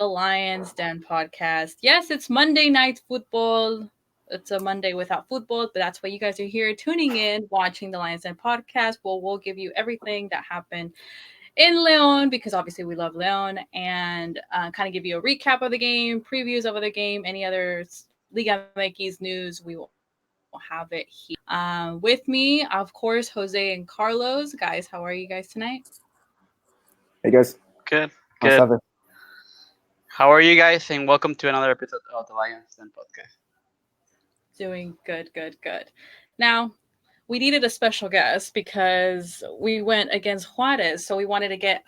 Lions Den podcast. Yes, it's Monday night football. It's a Monday without football, but that's why you guys are here tuning in, watching the Lions Den podcast. We'll give you everything that happened in Leon because obviously we love Leon and kind of give you a recap of the game, previews of the game, any other Liga MX news. We will have it here. With me, of course, Jose and Carlos. Guys, how are you guys tonight? Hey guys, Good, how's good. it? How are you guys? And welcome to another episode of the Lions Den podcast. Doing good, good, good. Now, we needed a special guest because we went against Juarez. So we wanted to get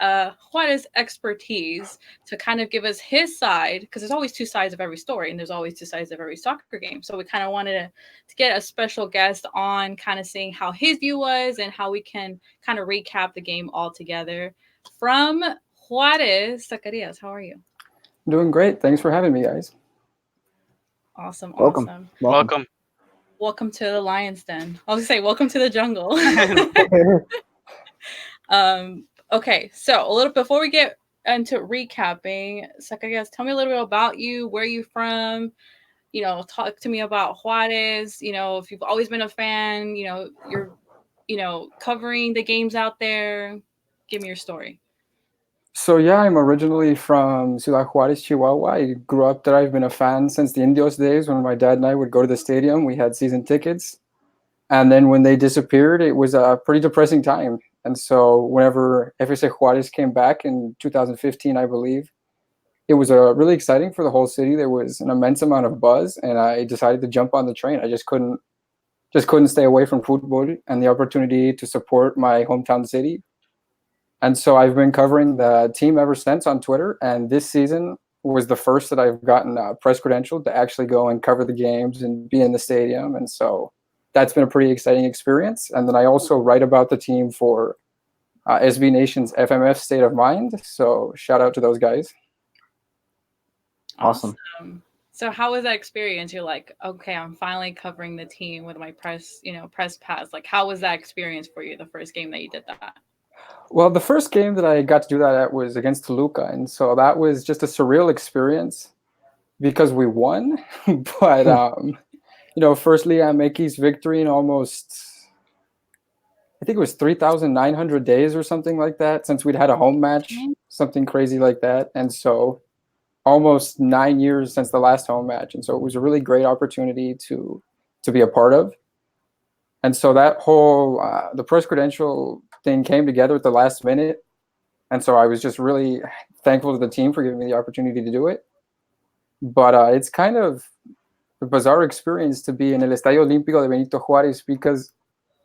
Juarez expertise to kind of give us his side because there's always two sides of every story and there's always two sides of every soccer game. So we kind of wanted to get a special guest on kind of seeing how his view was and how we can kind of recap the game all together. From Juarez, Zacarias, how are you? Doing great. Thanks for having me, guys. Awesome, Welcome. awesome. Welcome. Welcome. Welcome to the Lion's Den. I was gonna say, welcome to the jungle. Okay, so a little before we get into recapping, Zacarias, tell me a little bit about you, where you from. Talk to me about Juarez. If you've always been a fan, you're, covering the games out there. Give me your story. So yeah, I'm originally from Ciudad Juarez, Chihuahua. I grew up there. I've been a fan since the Indios days when my dad and I would go to the stadium. We had season tickets. And then when they disappeared, it was a pretty depressing time. And so whenever FC Juarez came back in 2015, I believe, it was really exciting for the whole city. There was an immense amount of buzz, and I decided to jump on the train. I just couldn't stay away from football and the opportunity to support my hometown city. And so I've been covering the team ever since on Twitter. And this season was the first that I've gotten a press credential to actually go and cover the games and be in the stadium. And so that's been a pretty exciting experience. And then I also write about the team for SB Nation's FMF State of Mind. So shout out to those guys. Awesome. So how was that experience? You're like, okay, I'm finally covering the team with my press pass. Like, how was that experience for you? The first game that you did that? Well, the first game that I got to do that at was against Toluca. And so that was just a surreal experience because we won. But, first Liga MX victory in almost, I think it was 3,900 days or something like that since we'd had a home match, something crazy like that. And so almost 9 years since the last home match. And so it was a really great opportunity to be a part of. And so that whole, the press credential thing came together at the last minute. And so I was just really thankful to the team for giving me the opportunity to do it. But it's kind of a bizarre experience to be in El Estadio Olímpico de Benito Juárez because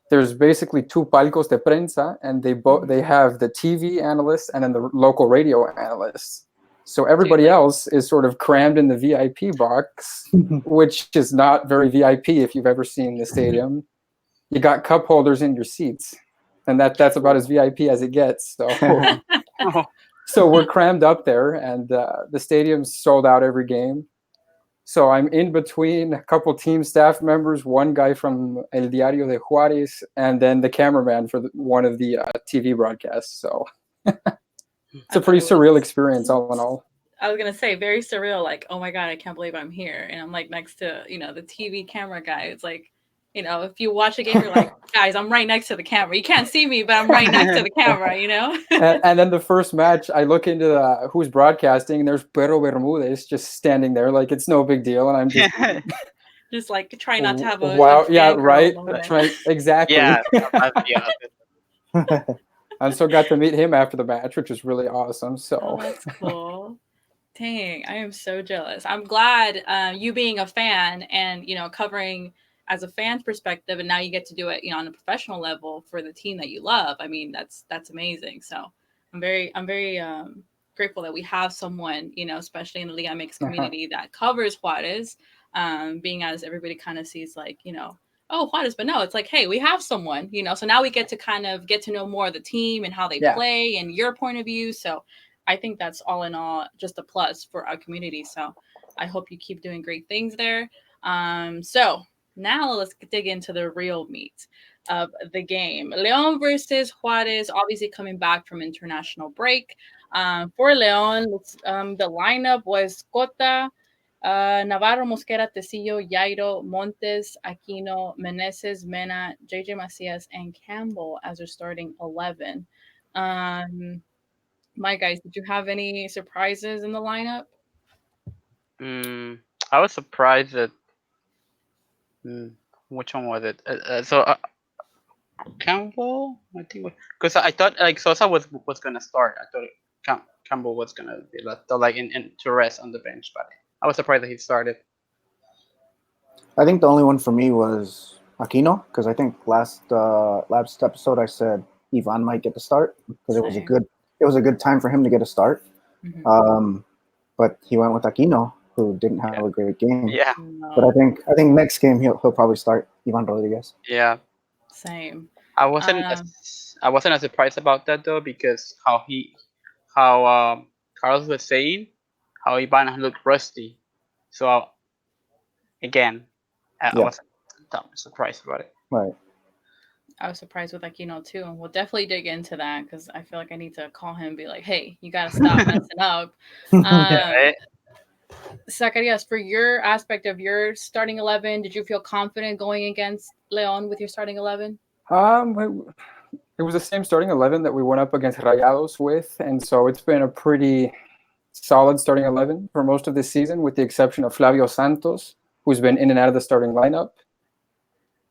there's basically two palcos de prensa, and they have the TV analysts and then the local radio analysts. So everybody else is sort of crammed in the VIP box, which is not very VIP if you've ever seen the stadium. You got cup holders in your seats, and that's about as VIP as it gets. So we're crammed up there, and the stadium's sold out every game. So I'm in between a couple team staff members, one guy from El Diario de Juárez, and then the cameraman for one of the TV broadcasts. So it's a pretty surreal experience all in all. I was going to say very surreal. Like, oh my God, I can't believe I'm here. And I'm like next to, the TV camera guy. It's like, if you watch a game, you're like, guys, I'm right next to the camera. You can't see me, but I'm right next to the camera, and then the first match, I look into who's broadcasting, and there's Pedro Bermudez just standing there like it's no big deal. And I'm just... just like trying not to have a yeah, right. That's right. Exactly. Yeah. And so got to meet him after the match, which was really awesome. So that's cool. Dang, I am so jealous. I'm glad you being a fan and, covering as a fan's perspective, and now you get to do it, on a professional level for the team that you love. I mean, that's amazing. So I'm very grateful that we have someone, especially in the Liga MX community that covers Juarez, being as everybody kind of sees like, oh, Juarez, but no, it's like, hey, we have someone, so now we get to kind of get to know more of the team and how they play and your point of view. So I think that's all in all just a plus for our community. So I hope you keep doing great things there. So now let's dig into the real meat of the game. Leon versus Juarez, obviously coming back from international break. For Leon, the lineup was Cota, Navarro, Mosquera, Tecillo, Jairo, Montes, Aquino, Meneses, Mena, JJ Macias, and Campbell as their starting 11. My guys, did you have any surprises in the lineup? I was surprised that. Mm, which one was it? Campbell, I think, because I thought like Sosa was gonna start. I thought Campbell was gonna be left like in to rest on the bench, but I was surprised that he started. I think the only one for me was Aquino because I think last episode I said Ivan might get the start because Same. it was a good time for him to get a start. Mhm. But he went with Aquino, who didn't have Yeah, a great game. yeah, But No, I think next game he'll probably start Ivan Rodriguez. yeah. same. I wasn't Um, I wasn't as surprised about that though because how Carlos was saying how Ivan looked rusty. So again, I Yeah, wasn't that surprised about it. right. I was surprised with Aquino too. We'll definitely dig into that because I feel like I need to call him and be like, "Hey, you got to stop messing up." Yeah, Um, right. Zacarias, for your aspect of your starting 11, did you feel confident going against Leon with your starting 11? It was the same starting 11 that we went up against Rayados with, and so it's been a pretty solid starting 11 for most of this season, with the exception of Flavio Santos, who's been in and out of the starting lineup.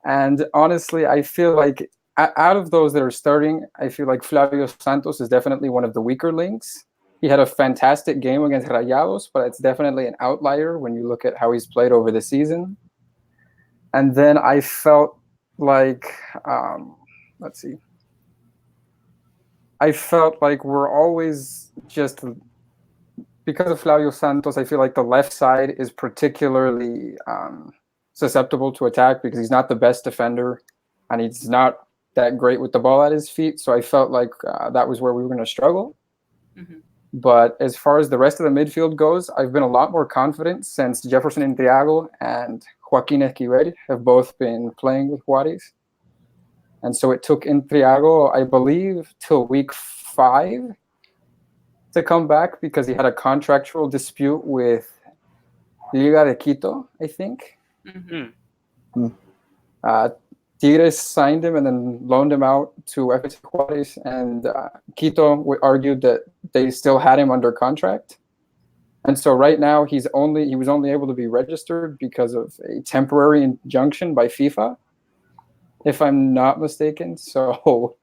And honestly, I feel like out of those that are starting, I feel like Flavio Santos is definitely one of the weaker links. He had a fantastic game against Rayados, but it's definitely an outlier when you look at how he's played over the season. And then I felt like, let's see, I felt like we're always just because of Flavio Santos. I feel like the left side is particularly susceptible to attack because he's not the best defender and he's not that great with the ball at his feet. So I felt like that was where we were going to struggle. Mm-hmm. But as far as the rest of the midfield goes, I've been a lot more confident since Jefferson Intriago and Joaquin Esquivel have both been playing with Juarez. And so it took Intriago, I believe, till week 5 to come back because he had a contractual dispute with Liga de Quito, I think. Mm-hmm. Uh, Tigres signed him and then loaned him out to FC Juarez, and Quito argued that they still had him under contract. And so right now he was only able to be registered because of a temporary injunction by FIFA, if I'm not mistaken. So,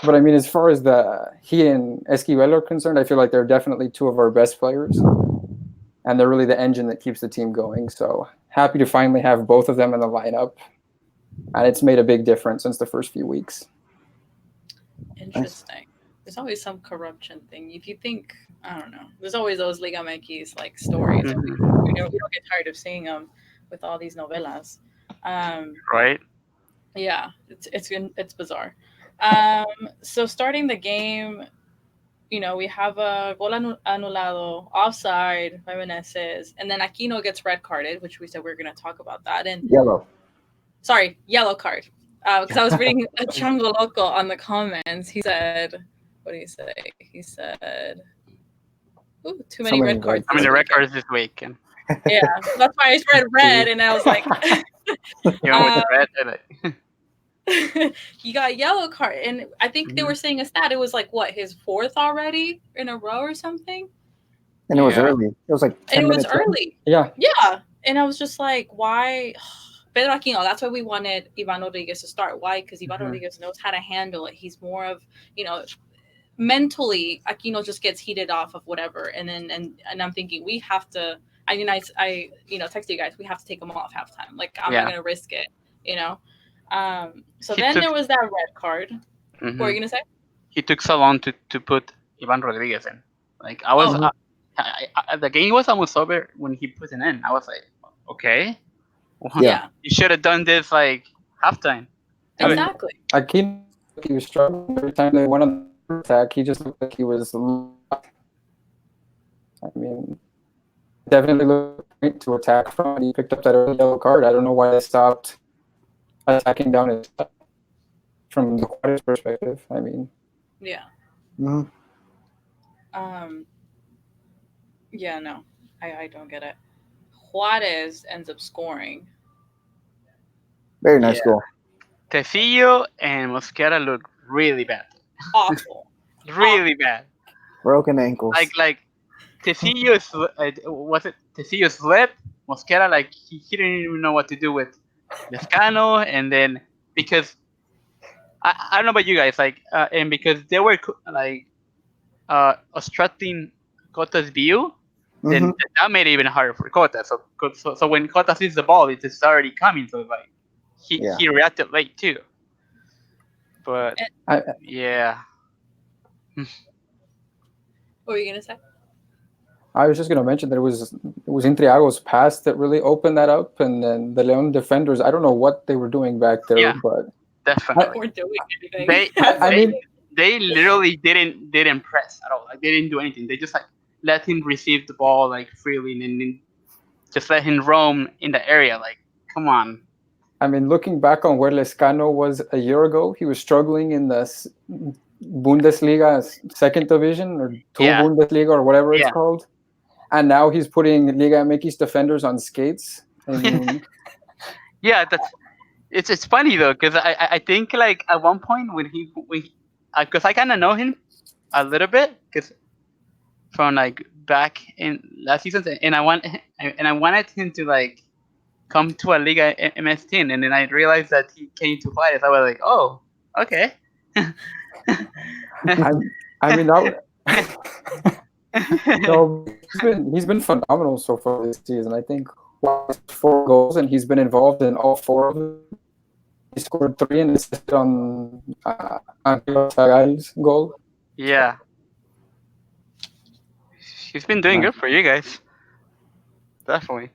but I mean, as far as he and Esquivel are concerned, I feel like they're definitely two of our best players, and they're really the engine that keeps the team going. So happy to finally have both of them in the lineup, and it's made a big difference since the first few weeks. Nice. Interesting. There's always some corruption thing. If you think, I don't know, there's always those Liga MX like stories. Mhm. We don't get tired of seeing them with all these novelas. Um, Right. yeah, it's bizarre. So starting the game, we have a gol anulado, offside by Meneses, and then Aquino gets red carded, which we said we were going to talk about that. And Yellow. sorry, yellow card. Because I was reading a Chango Loco on the comments. He said, what did he say? He said, ooh, too So many many red cards red I mean, this the cards. weekend. records this week, and Yeah, that's why I read red, and I was like, even with the red, he got a yellow card. And I think they Mhm. were saying a stat. It was like, what, his fourth already in a row or something? And it was Yeah, early. It was like And 10 it was minutes in. early. yeah. Yeah. And I was just like, why? Pedro Aquino, that's why we wanted Ivan Rodriguez to start. Why? Because Ivan Mhm. Rodriguez knows how to handle it. He's more of, mentally, Aquino just gets heated off of whatever. And then, and I'm thinking, we have to, text you guys, we have to take him off halftime. Like, I'm not Yeah, going to risk it, you know? So he then took there was that red card. What were mhm. you going to say? He took so long to put Ivan Rodriguez in. Like I was, Oh, Mhm. the game was almost over when he put it in. I was like, okay, Yeah. yeah, you should have done this like halftime. Do it. And exactly. Aquino, he was struggling every time they went on the attack. He just looked like he was. I mean, definitely looked point to attack from. And he picked up that early yellow card. I don't know why they stopped attacking down his from the Juarez perspective. I mean, Yeah. hmm Um, yeah, no, I don't get it. Juarez ends up scoring. Very Yeah. nice goal. Tecillo and Mosquera look really bad. Awful. Really bad. Broken ankles. Like Tecillo was it Tecillo slipped. Mosquera like he didn't even know what to do with Lescano, and then because I don't know about you guys, like and because they were like obstructing Cota's view, then Hmm. that made it even harder for Cota. So when Cota sees the ball, it's already coming. So like Yeah. he reacted late too. But I, yeah, What were you gonna say? I was just going to mention that it was Intriago's pass that really opened that up, and then the Leon defenders. I don't know what they were doing back there, yeah, but They I, definitely. weren't doing anything. They I they mean, they literally didn't press at all. Like they didn't do anything. They just like let him receive the ball like freely and then just let him roam in the area. Like come on. looking back on where Lescano was a year ago, he was struggling in the Bundesliga second division or two Yeah, Bundesliga or whatever it's yeah. called, and now he's putting Liga MX defenders on skates. I mean, Yeah, that's it's funny though because I think like at one point when because I kind of know him a little bit because from like back in last season and I wanted him to like come to a Liga MS team and then I realized that he came to Juarez. I was like, oh, okay. I'm, I mean, that, no, he's been phenomenal so far this season. I think 4 goals, and he's been involved in all 4 of them. He scored 3 and assisted on Tagay's goal. Yeah, he's been doing Uh, good for you guys, definitely.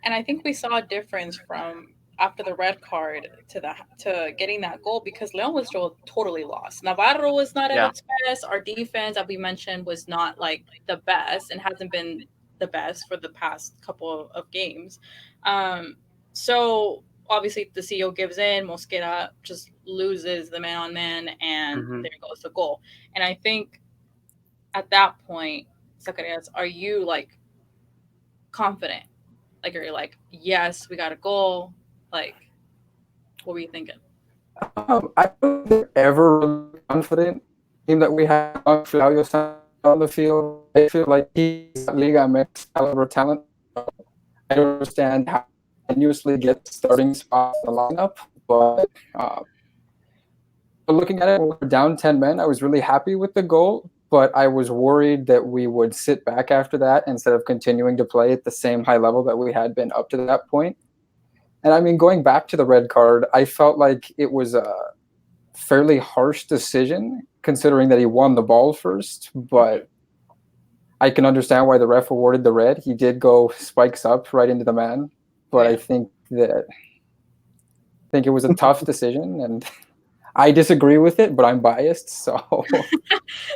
And I think we saw a difference from after the red card to getting that goal because Leon was totally lost. Navarro was not at Yeah. its best. Our defense, as we mentioned, was not like the best and hasn't been the best for the past couple of games. Um, so obviously the CEO gives in, Mosquera just loses the man on man, and Hmm. there goes the goal. And I think at that point, Zacarias, are you like confident? Like, are you like, yes, we got a goal? Like, what were you thinking? I don't think they're ever really confident. Team that we have on the field, I feel like he's Liga MX caliber talent. I don't understand how he continuously gets starting spots in the lineup, but looking at it, when we were down 10 men, I was really happy with the goal, but I was worried that we would sit back after that instead of continuing to play at the same high level that we had been up to that point. And going back to the red card, I felt like it was a fairly harsh decision considering that he won the ball first, but I can understand why the ref awarded the red. He did go spikes up right into the man, but Yeah. I think it was a tough decision, and I disagree with it, but I'm biased, so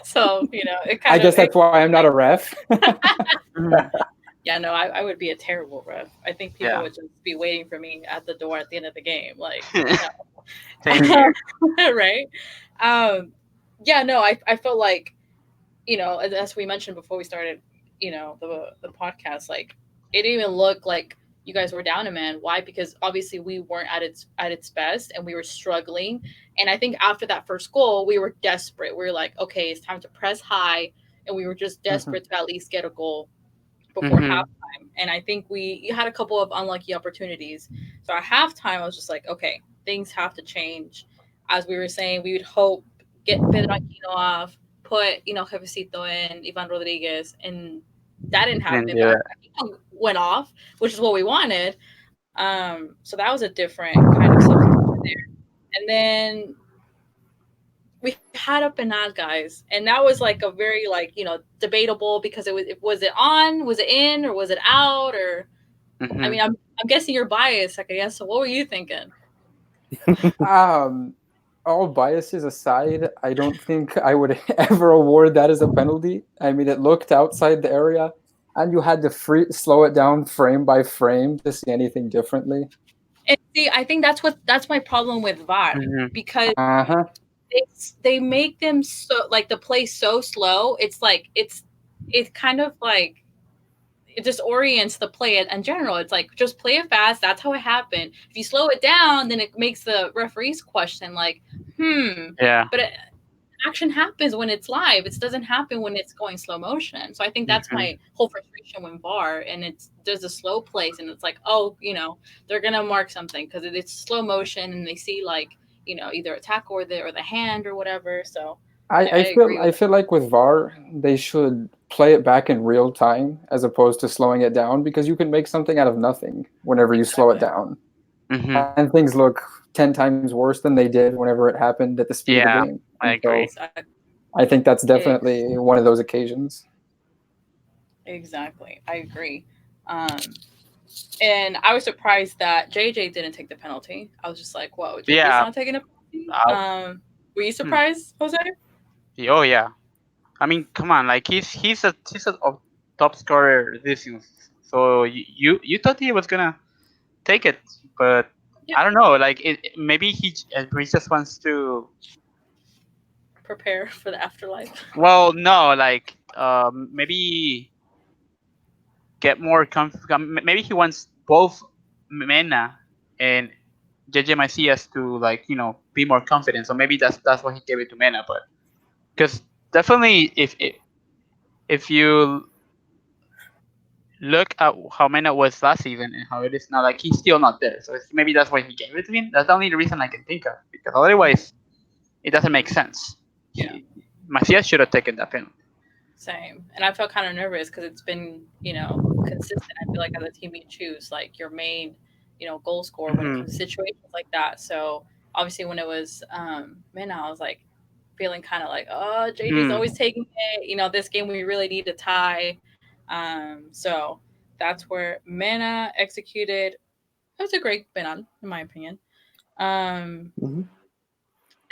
So, it I kind of, guess that's why I'm not a ref. yeah, no, I would be a terrible ref. I think people Yeah. would just be waiting for me at the door at the end of the game. Like, Same here. no. Right? Um, yeah, no, I felt like, as we mentioned before we started, the podcast, like it even looked like you guys were down a man. Why? Because obviously we weren't at its best and we were struggling. And I think after that first goal, we were desperate. We were like, okay, it's time to press high, and we were just Mhm. desperate to at least get a goal before Hmm. halftime. And I think we had a couple of unlucky opportunities. So at halftime, I was just like, okay, things have to change. As we were saying, we would hope get Pedro Aquino off, put Jefecito in, Ivan Rodriguez, and that didn't Didn't happen. do But it. Aquino went off, which is what we wanted. So that was a different kind of substitution there. And then we had a penal, guys, and that was like a very like debatable because was it on, was it in, or was it out, or I Hmm. mean, I'm guessing you're biased, I guess. So what were you thinking? Um, all biases aside, I don't think I would ever award that as a penalty. It looked outside the area, and you had to slow it down frame by frame to see anything differently. And see, I think that's my problem with VAR Hmm. because Uh huh. they make them so like the play so slow. It's like it's kind of like it disorients the play in general. It's like just play it fast. That's how it happened. If you slow it down, then it makes the referees question like, Yeah. but action happens when it's live. It doesn't happen when it's going slow motion. So I think that's my whole frustration with VAR. And it's there's a slow place, and it's like, oh, they're gonna mark something because it's slow motion, and they see like either a tackle or the hand or whatever. So I agree I with feel like with VAR they should play it back in real time as opposed to slowing it down, because you can make something out of nothing whenever you slow it down, and things look 10 times worse than they did whenever it happened at the speed of the Yeah, game. I And so agree. I think that's definitely one of those occasions. Exactly. I agree. And I was surprised that JJ didn't take the penalty. I was just like, whoa, JJ's Yeah. not taking a penalty. Were you surprised, Jose? Oh yeah. I mean, come on, like he's a top scorer this season. So you thought he was gonna take it, but Yeah. I don't know. Like maybe he just wants to. Prepare for the afterlife. Well, no, like maybe get more maybe he wants both Mena and JJ Macias to like be more confident. So maybe that's why he gave it to Mena. But because definitely if you look at how Mena was last season and how it is now, like he's still not there. So maybe that's why he gave it to him. That's the only reason I can think of, because otherwise it doesn't make sense. Yeah. Macias should have taken that penalty. Same. And I felt kind of nervous because it's been, consistent. I feel like as a team you choose like your main, goal scorer when it comes to situations like that. So obviously when it was Mena, I was like feeling kind of like, oh, JJ's always taking it. This game we really need to tie. So that's where Mena executed. That was a great penal, in my opinion. Then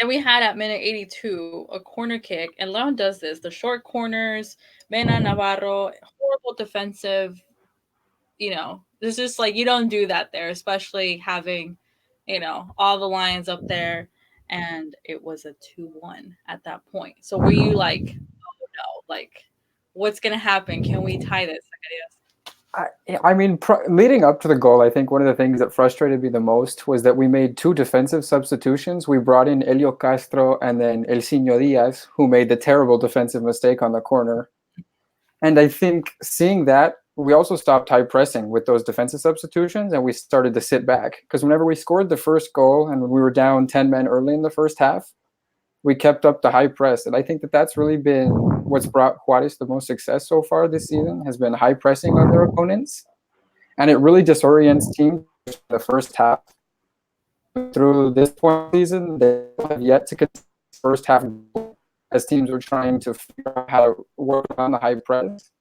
we had at minute 82 a corner kick, and Leon does this. The short corners, Mena Navarro, horrible defensive. It's just like you don't do that there, especially having, all the Lions up there, and it was a 2-1 at that point. So were you like, oh no, like what's gonna happen? Can we tie this? I mean, leading up to the goal, I think one of the things that frustrated me the most was that we made two defensive substitutions. We brought in Elio Castro and then Elcinho Diaz, who made the terrible defensive mistake on the corner. And I think seeing that, we also stopped high pressing with those defensive substitutions, and we started to sit back. Because whenever we scored the first goal and we were down 10 men early in the first half, we kept up the high press. And I think that that's really been what's brought Juarez the most success so far this season, has been high pressing on their opponents. And it really disorients teams in the first half. Through this point of the season, they have yet to get the first half as teams are trying to figure out how to work on the high press.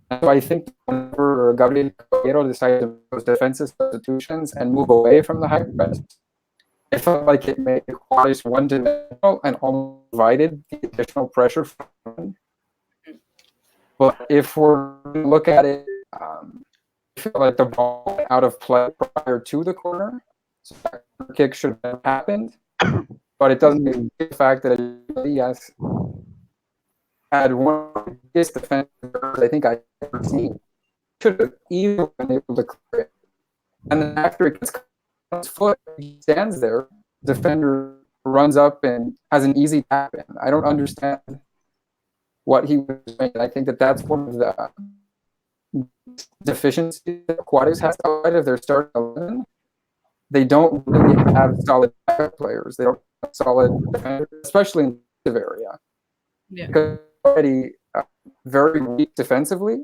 And so I think whenever Gabriel Caballero decided to make those defensive substitutions and move away from the high press, I felt like it made Juarez one-dimensional and almost provided the additional pressure for them. But if we're to look at it, I feel like the ball went out of play prior to the corner, so that kick should have happened. But it doesn't mean the fact that Diaz had one of the biggest defensive errors I think I've ever seen. Should have easily been able to clear it. And then after it gets on his foot, he stands there, defender runs up and has an easy tap in. I don't understand what he was doing. I think that that's one of the deficiencies that Juarez has outside of their starting 11. They don't really have solid backup players. They don't have solid defenders, especially in the defensive area. Yeah. Because already very weak defensively,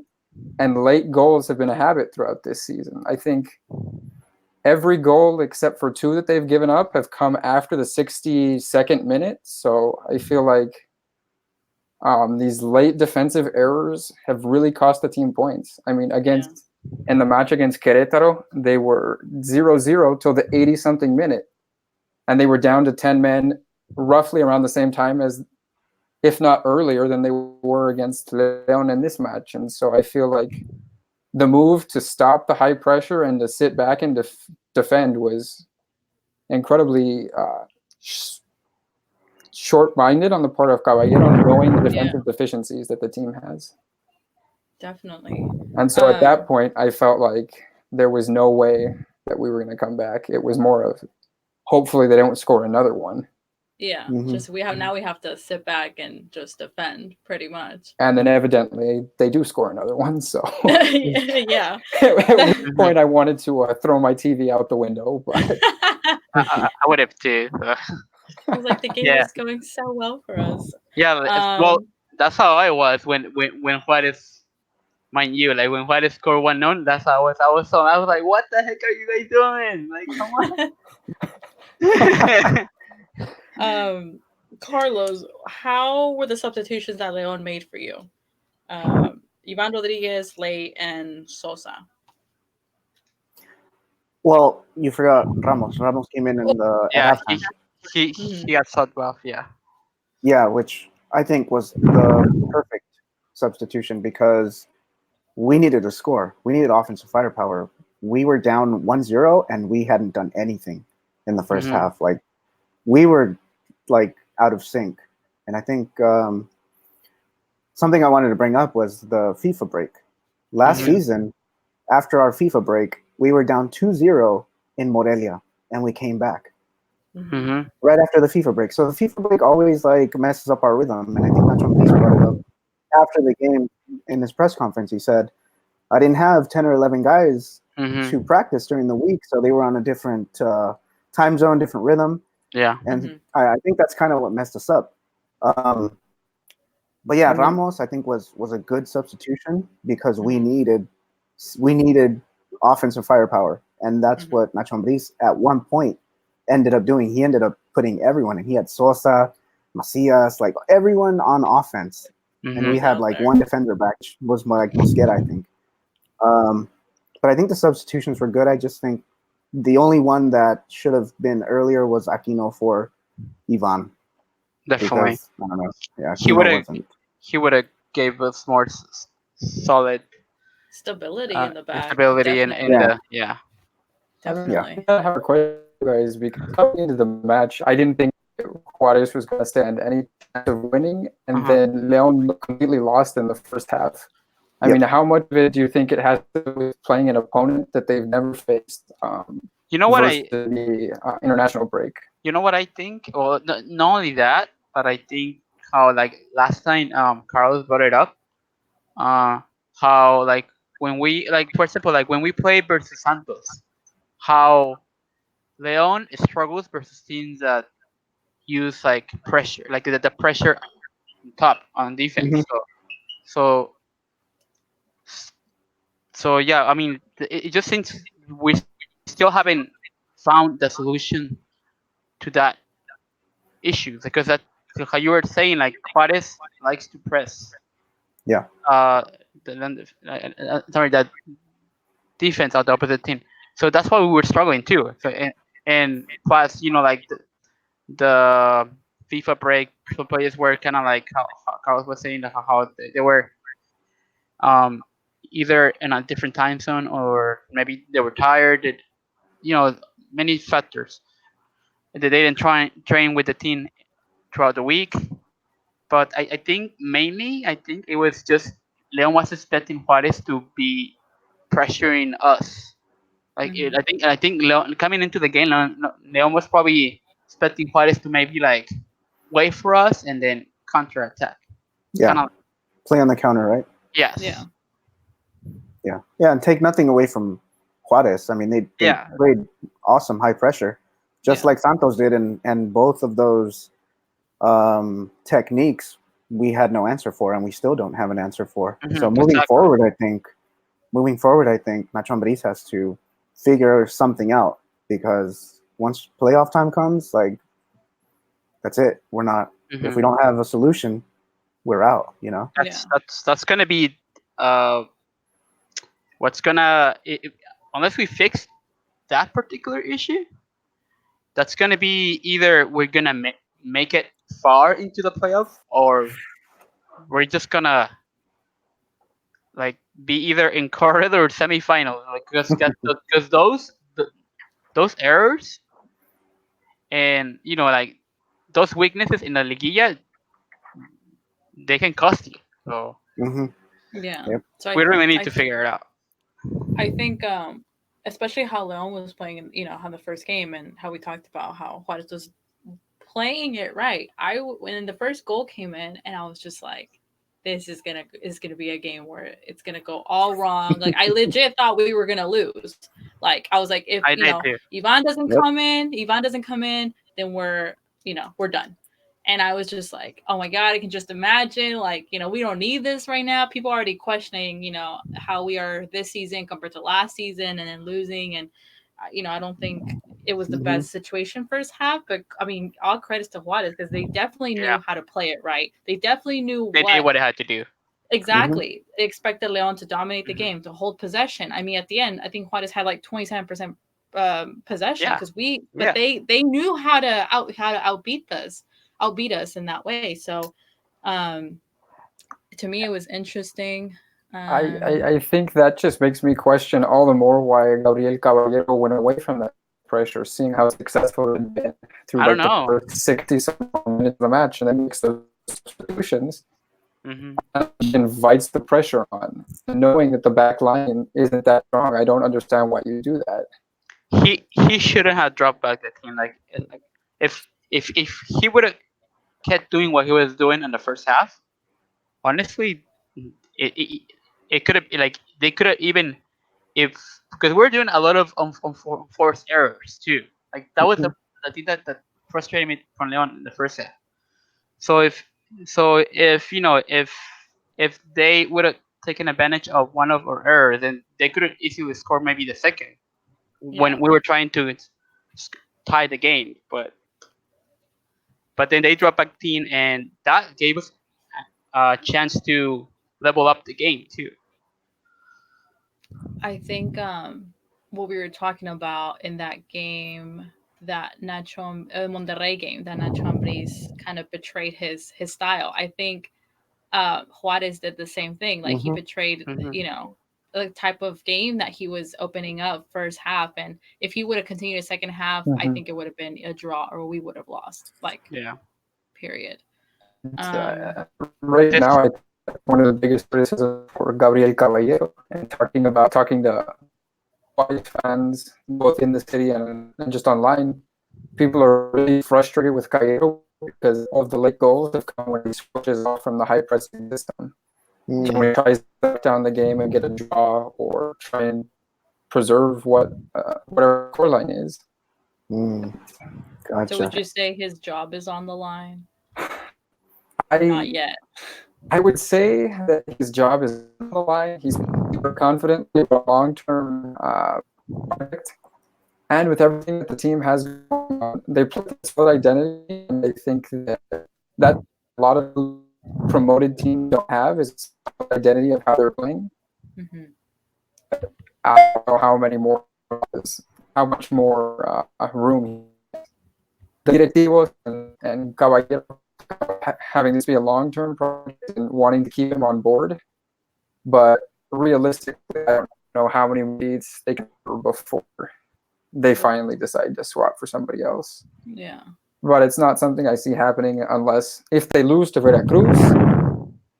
and late goals have been a habit throughout this season. I think every goal except for two that they've given up have come after the 62nd minute. So I feel like these late defensive errors have really cost the team points. I mean, in the match against Querétaro, they were 0-0 till the 80-something minute, and they were down to 10 men roughly around the same time as, if not earlier, than they were against Leon in this match. And so I feel like the move to stop the high pressure and to sit back and defend was incredibly short-minded on the part of Caballero, knowing the defensive deficiencies that the team has. Definitely. And so at that point, I felt like there was no way that we were going to come back. It was more of hopefully they don't score another one. Yeah, just we have to sit back and just defend pretty much. And then evidently they do score another one. So yeah, at which point I wanted to throw my TV out the window, but I would have too. I was like, the game was going so well for us. Yeah, well, that's how I was when Juarez, mind you, like when Juarez scored 1-0. That's how I was like, what the heck are you guys doing? Like, come on. Carlos, how were the substitutions that Leon made for you? Ivan Rodriguez, Ley, and Sosa. Well, you forgot Ramos. Ramos came in the at halftime. He got subbed off. Yeah, which I think was the perfect substitution because we needed a score. We needed offensive firepower. We were down 1-0 and we hadn't done anything in the first half. Like we were like out of sync. And I think something I wanted to bring up was the FIFA break. Last season, after our FIFA break, we were down 2-0 in Morelia and we came back. Right after the FIFA break. So the FIFA break always like messes up our rhythm. And I think Nacho Ambriz brought it up after the game in his press conference. He said, I didn't have 10 or 11 guys to practice during the week. So they were on a different time zone, different rhythm. Yeah. And I think that's kind of what messed us up. But yeah, Ramos, I think was a good substitution because we needed offensive firepower. And that's what Nacho Ambriz at one point ended up doing. He ended up putting everyone in. He had Sosa, Macias, like everyone on offense. And we had like one defender back, which was like Mosquera, I think. But I think the substitutions were good. I just think the only one that should have been earlier was Aquino for Ivan. Definitely. Because, I don't know. Yeah, he would have gave us more solid stability in the back. Stability in the Definitely. I have a question, guys, because coming into the match, I didn't think Juarez was going to stand any chance of winning, and then Leon looked completely lost in the first half. I mean, how much of it do you think it has to do with playing an opponent that they've never faced? You know what the international break. You know what I think? Well, not only that, but I think how like last time Carlos brought it up, how like when we like for example like when we play versus Santos, how Leon struggles versus teams that use like pressure, like the pressure on top on defense. So yeah, I mean, it just seems we still haven't found the solution to that issue because that how you were saying, like Juarez likes to press. Yeah. Sorry, that defense of the opposite team. So that's why we were struggling too. So, and plus, like the FIFA break, some players were kind of like how Carlos was saying, how they were either in a different time zone or maybe they were tired. Many factors. They didn't train with the team throughout the week. But I think mainly, it was just Leon was expecting Juarez to be pressuring us. Like I think Leon, coming into the game, Leon was probably expecting Juarez to maybe like wait for us and then counter attack. Yeah. Kinda, play on the counter, right? Yes. Yeah, and take nothing away from Juarez. I mean, they played awesome high pressure, just like Santos did, and both of those techniques we had no answer for, and we still don't have an answer for. So moving forward, I think Nacho Ambriz has to figure something out because once playoff time comes, like that's it. We're not if we don't have a solution, we're out. That's gonna be what's gonna unless we fix that particular issue, that's gonna be either we're gonna make it far into the playoff or we're just gonna like be either in quarter or semifinal, like because those errors and like those weaknesses in the Liguilla, they can cost you. So Mm-hmm. Yeah. Yep. So we really need I to think figure it out. I think especially how Leon was playing, how the first game and how we talked about how Juarez was playing it right. When the first goal came in, and I was just like, this is gonna be a game where it's gonna go all wrong. Like I legit thought we were gonna lose. Like I was like, if I did too. Yep. Ivan doesn't come in, then we're done. And I was just like, oh my god, I can just imagine. Like we don't need this right now. People are already questioning how we are this season compared to last season, and then losing. And I don't think it was the Mm-hmm. best situation first half, but I mean, all credits to Juarez because they definitely Yeah, knew how to play it right. They definitely knew they did what what they had to do. Mm-hmm. exactly they expected Leon to dominate the game, to hold possession. I mean, at the end, I think Juarez had like 27% possession Yeah, because but yeah. they knew how to outbeat us in that way. So, um, to me, it was interesting. I think that just makes me question all the more why Gabriel Caballero went away from that pressure, seeing how successful it had been through I don't like the know. first 60 some minutes of the match, and then makes the substitutions Hmm. and invites the pressure on. And knowing that the back line isn't that strong, I don't understand why you do that. He shouldn't have dropped back the team. Like if he would have kept doing what he was doing in the first half, honestly, it it, it could have like they could have even if because we're doing a lot of forced errors too. Like that was the thing that frustrated me from Leon in the first half. So if if they would have taken advantage of one of our errors, then they could have easily scored maybe the second Yeah, when we were trying to tie the game. But then they dropped back 10, and that gave us a chance to level up the game too. I think what we were talking about in that game, that Nacho Monterrey game, that Nacho Ambriz kind of betrayed his style. I think Juarez did the same thing. Like he Mm-hmm. betrayed, Hmm. the type of game that he was opening up first half. And if he would have continued the second half, I Mm-hmm. think it would have been a draw or we would have lost. Like Yeah. period. And, Um, right This. now, I think one of the biggest criticisms for Gabriel Caballero and talking to White fans both in the city and just online, people are really frustrated with Caballero because all of the late goals have come when he switches off from the high pressing system. So Mm. when he tries to back down the game and get a draw or try and preserve whatever scoreline is. Mm. so Gotcha. would you say his job is on the line? Not I yet. I would say that his job is on the line. He's super confident with a long-term project, and with everything that the team has going on, they play this solid identity, and they think that a lot of promoted teams don't have is identity of how they're playing. Hmm. I don't know how much more room the directivos and Caballero having this be a long-term project and wanting to keep him on board. But realistically, I don't know how many leads they can do before they finally decide to swap for somebody else. Yeah. But it's not something I see happening unless if they lose to Veracruz,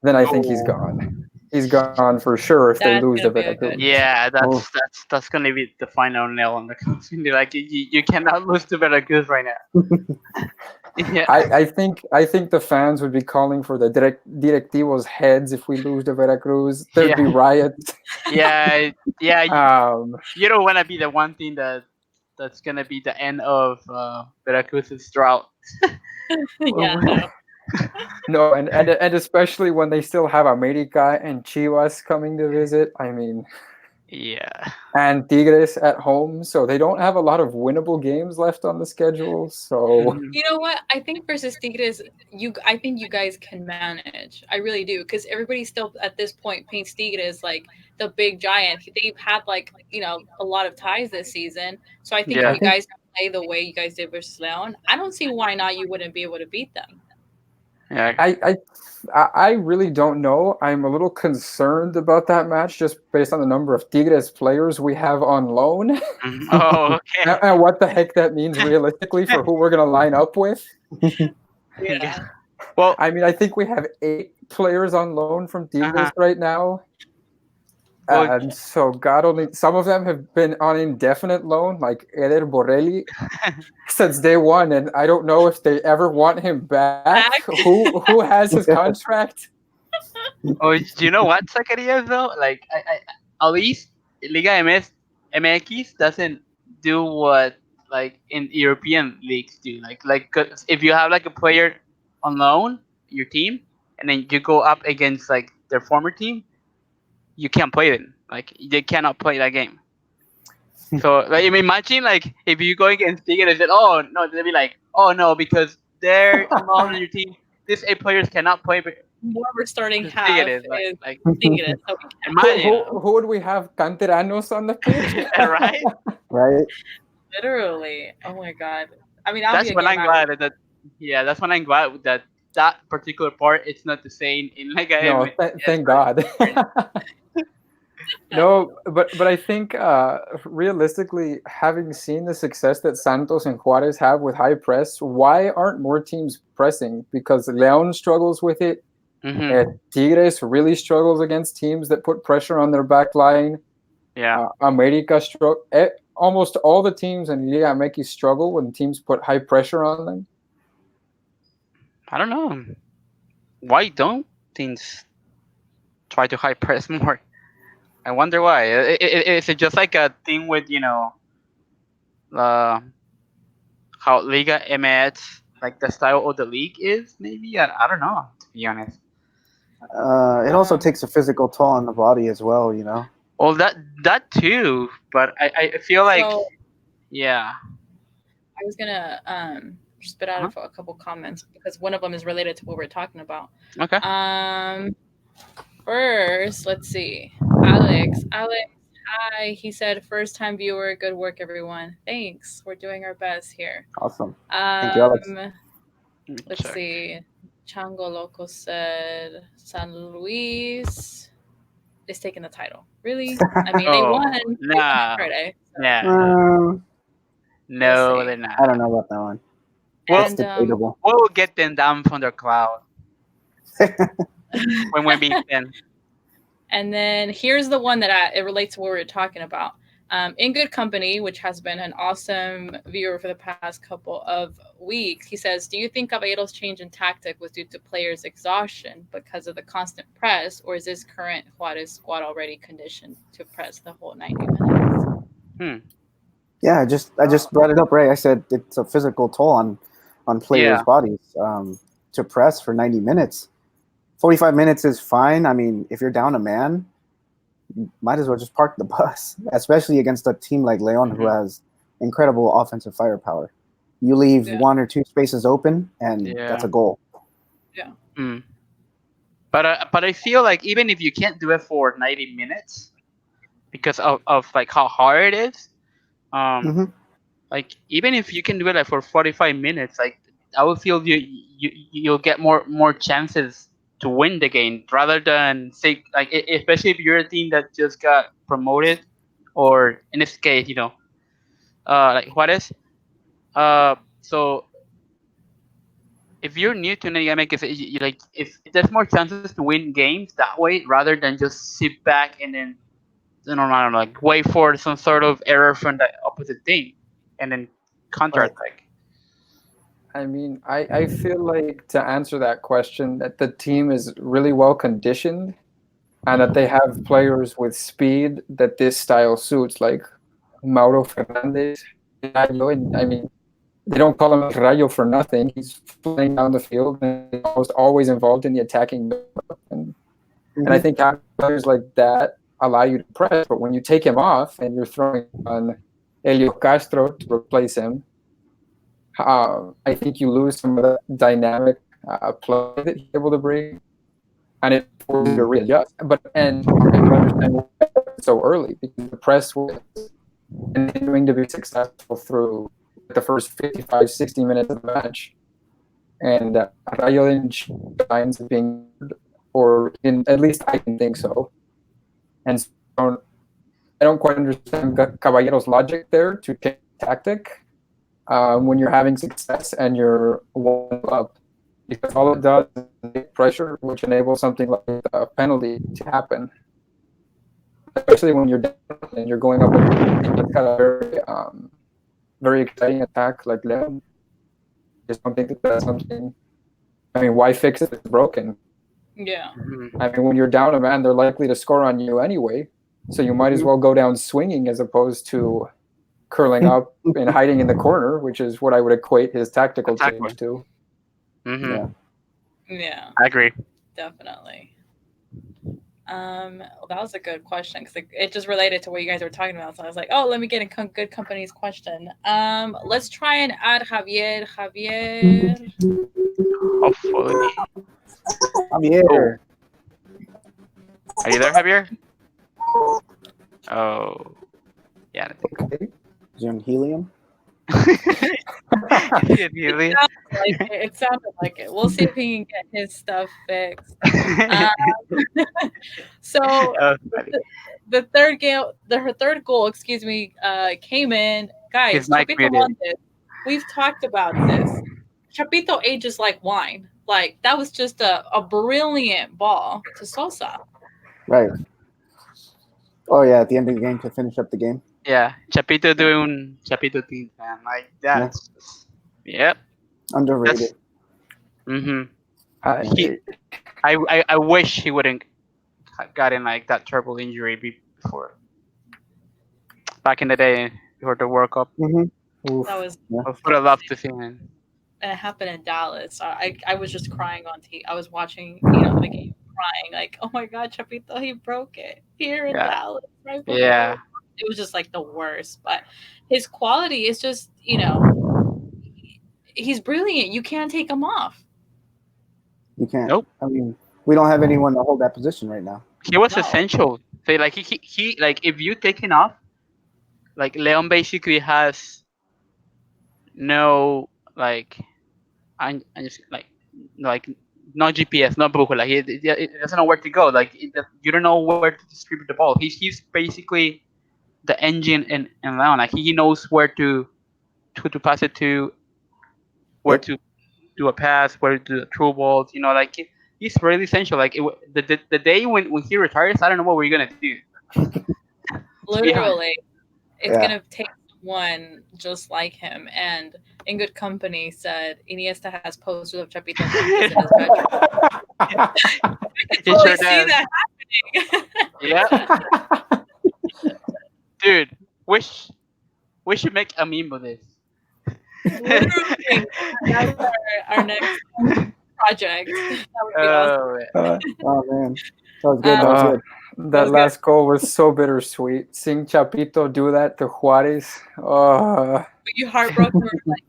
then I think he's Oh. gone. He's gone for sure if they That's lose to gonna be a good Veracruz. game. Yeah, Oh. that's gonna be the final nail on the coffin. Like you cannot lose to Veracruz right now. Yeah, I think the fans would be calling for the directivos heads if we lose to Veracruz. There'd be yeah, riots. yeah, yeah. Um, You don't want to be the one thing that's gonna be the end of Veracruz's drought. Yeah, no. no, and especially when they still have America and Chivas coming to visit. I mean, Yeah. and Tigres at home, so they don't have a lot of winnable games left on the schedule. So Mhm. You know what? I think versus Tigres, I think you guys can manage. I really do, because everybody still at this point paints Tigres like the big giant. They've had like a lot of ties this season, so I think if I Yeah. you think guys play the way you guys did versus Leon, I don't see why not you wouldn't be able to beat them. Yeah. I really don't know. I'm a little concerned about that match just based on the number of Tigres players we have on loan Mhm. Oh, okay. and what the heck that means realistically for who we're going to line up with. Yeah. Well, I mean, I think we have 8 players on loan from Tigres right now. Well- And so God only, some of them have been on indefinite loan, like Eder Borrelli, since day one, and I don't know if they ever want him back. Who has his contract? oh, do you know what, Zacarias, though? Like, at least Liga MX doesn't do what like in European leagues do. Like 'cause if you have like a player on loan, your team, and then you go up against like their former team, you can't play them. Like they cannot play that game. So like imagine like if you go against Tigres and said, oh no, they'd be like, oh no, because they're on loan on your team, these 8 players cannot play. Whoever starting Because half Tigres, is like Tigres. So we can't. imagine, Who would we have? Canteranos on the pitch? right? Right? Literally. Oh my god. I mean, that'll be That's a when game I'm I glad yeah, that's when I'm glad that that particular part it's not the same in like a No, thank God. No, but I think realistically, having seen the success that Santos and Juarez have with high press, why aren't more teams pressing? Because Leon struggles with it. Mm-hmm. Tigres really struggles against teams that put pressure on their back line. Yeah, America almost all the teams in Liga MX struggle when teams put high pressure on them. I don't know why don't teams try to high press more. I wonder why. Is it just like a thing with uh, how Liga MX like the style of the league is? Maybe I don't know, to be honest. It also takes a physical toll on the body as well, you know. Well, that too, but I feel like So yeah. I was gonna spit out a couple comments because one of them is related to what we're talking about. Okay. First, let's see. Alex, hi. He said, first time viewer, good work, everyone. Thanks. We're doing our best here. Awesome. Thank you, Alex. Let's see. Chango Loco said, San Luis is taking the title. Really? I mean, they won. They won Friday. So. Yeah. No, they're not. I don't know about that one. Well, It's debatable. we'll get them down from their cloud when we beat them. And then here's the one that it relates to what we were talking about. In Good Company, which has been an awesome viewer for the past couple of weeks, he says, do you think Caballero's change in tactic was due to players' exhaustion because of the constant press, or is this current Juarez squad already conditioned to press the whole 90 minutes? Yeah, I just brought it up, right? I said it's a physical toll on players' bodies to press for 90 minutes. 45 minutes is fine. I mean, if you're down a man, might as well just park the bus, especially against a team like Leon who has incredible offensive firepower. You leave 1 or 2 spaces open, and that's a goal. Yeah. But I feel like even if you can't do it for 90 minutes because of like how hard it is, like even if you can do it like for 45 minutes, like I would feel you'll get more chances to win the game rather than say like especially if you're a team that just got promoted, or in this case like Juarez. So if you're new to Liga MX, like if there's more chances to win games that way rather than just sit back and then I don't know, like wait for some sort of error from the opposite team and then counter attack. I mean, I feel like to answer that question, that the team is really well conditioned and that they have players with speed that this style suits, like Mauro Fernandez. I mean, they don't call him Rayo for nothing. He's flying down the field and almost always involved in the attacking. And I think players like that allow you to press, but when you take him off and you're throwing on Helio Castro to replace him, I think you lose some of the dynamic play that he's able to bring, and it forces you to readjust. And I can understand why so early, because the press was continuing to be successful through the first 55, 60 minutes of the match, and Rayo didn't show signs of being, or at least I can think so. And so I don't quite understand Caballero's logic there to change tactic when you're having success and you're 1 up. because all it does is make pressure, which enables something like a penalty to happen. Especially when you're down and you're going up against a team that's got a very exciting attack like Leon. Just don't think that that's something. I mean, why fix it? It's broken. Yeah. I mean, when you're down a man, they're likely to score on you anyway. So you might as well go down swinging as opposed to curling up and hiding in the corner, which is what I would equate his tactical change to. Yeah. Yeah, I agree. definitely. Well, that was a good question because it just related to what you guys were talking about. So I was like, oh, let me get in good company's question. Let's try and add Javier. Javier. Hopefully. Javier. Are you there, Javier? Oh. Yeah. Okay. Is he on helium? It sounded like it. We'll see if he can get his stuff fixed. So the her third goal, excuse me, came in. Guys, Chapito Montes, we've talked about this. Chapito ages like wine. Like that was just a brilliant ball to Sosa. Right. Oh yeah, at the end of the game to finish up the game. Yeah, Chapito doing Chapito things, man. Like that. Yep. Underrated. I wish he wouldn't gotten like that terrible injury before. Back in the day, before the World Cup. That was. I would have loved to see him. And it happened in Dallas. I was just crying on TV. I was watching, the game, crying like, oh my God, Chapito, he broke it here in Dallas. Right before. Yeah. It was just like the worst. But his quality is just, he's brilliant. You can't take him off. You can't. Nope. I mean, we don't have anyone to hold that position right now. He was essential. So like he like if you take him off, like Leon basically has no like I just like no GPS, no brújula. It doesn't know where to go. Like you don't know where to distribute the ball. He's basically the engine in Leon. Like he knows where to pass it to, where to do a pass, where to do the through balls. Like he's really essential. Like the day when he retires, I don't know what we're gonna do. Literally, it's gonna take one just like him. And In Good Company said Iniesta has posters of Chapito Montes in his bedroom. I can totally see that happening. Yeah. Dude, we should make a meme of this. Literally, that's our next project. That would be awesome. Oh man, that was good. That was good. That last goal was so bittersweet. Seeing Chapito do that to Juarez. Were you heartbroken? Like,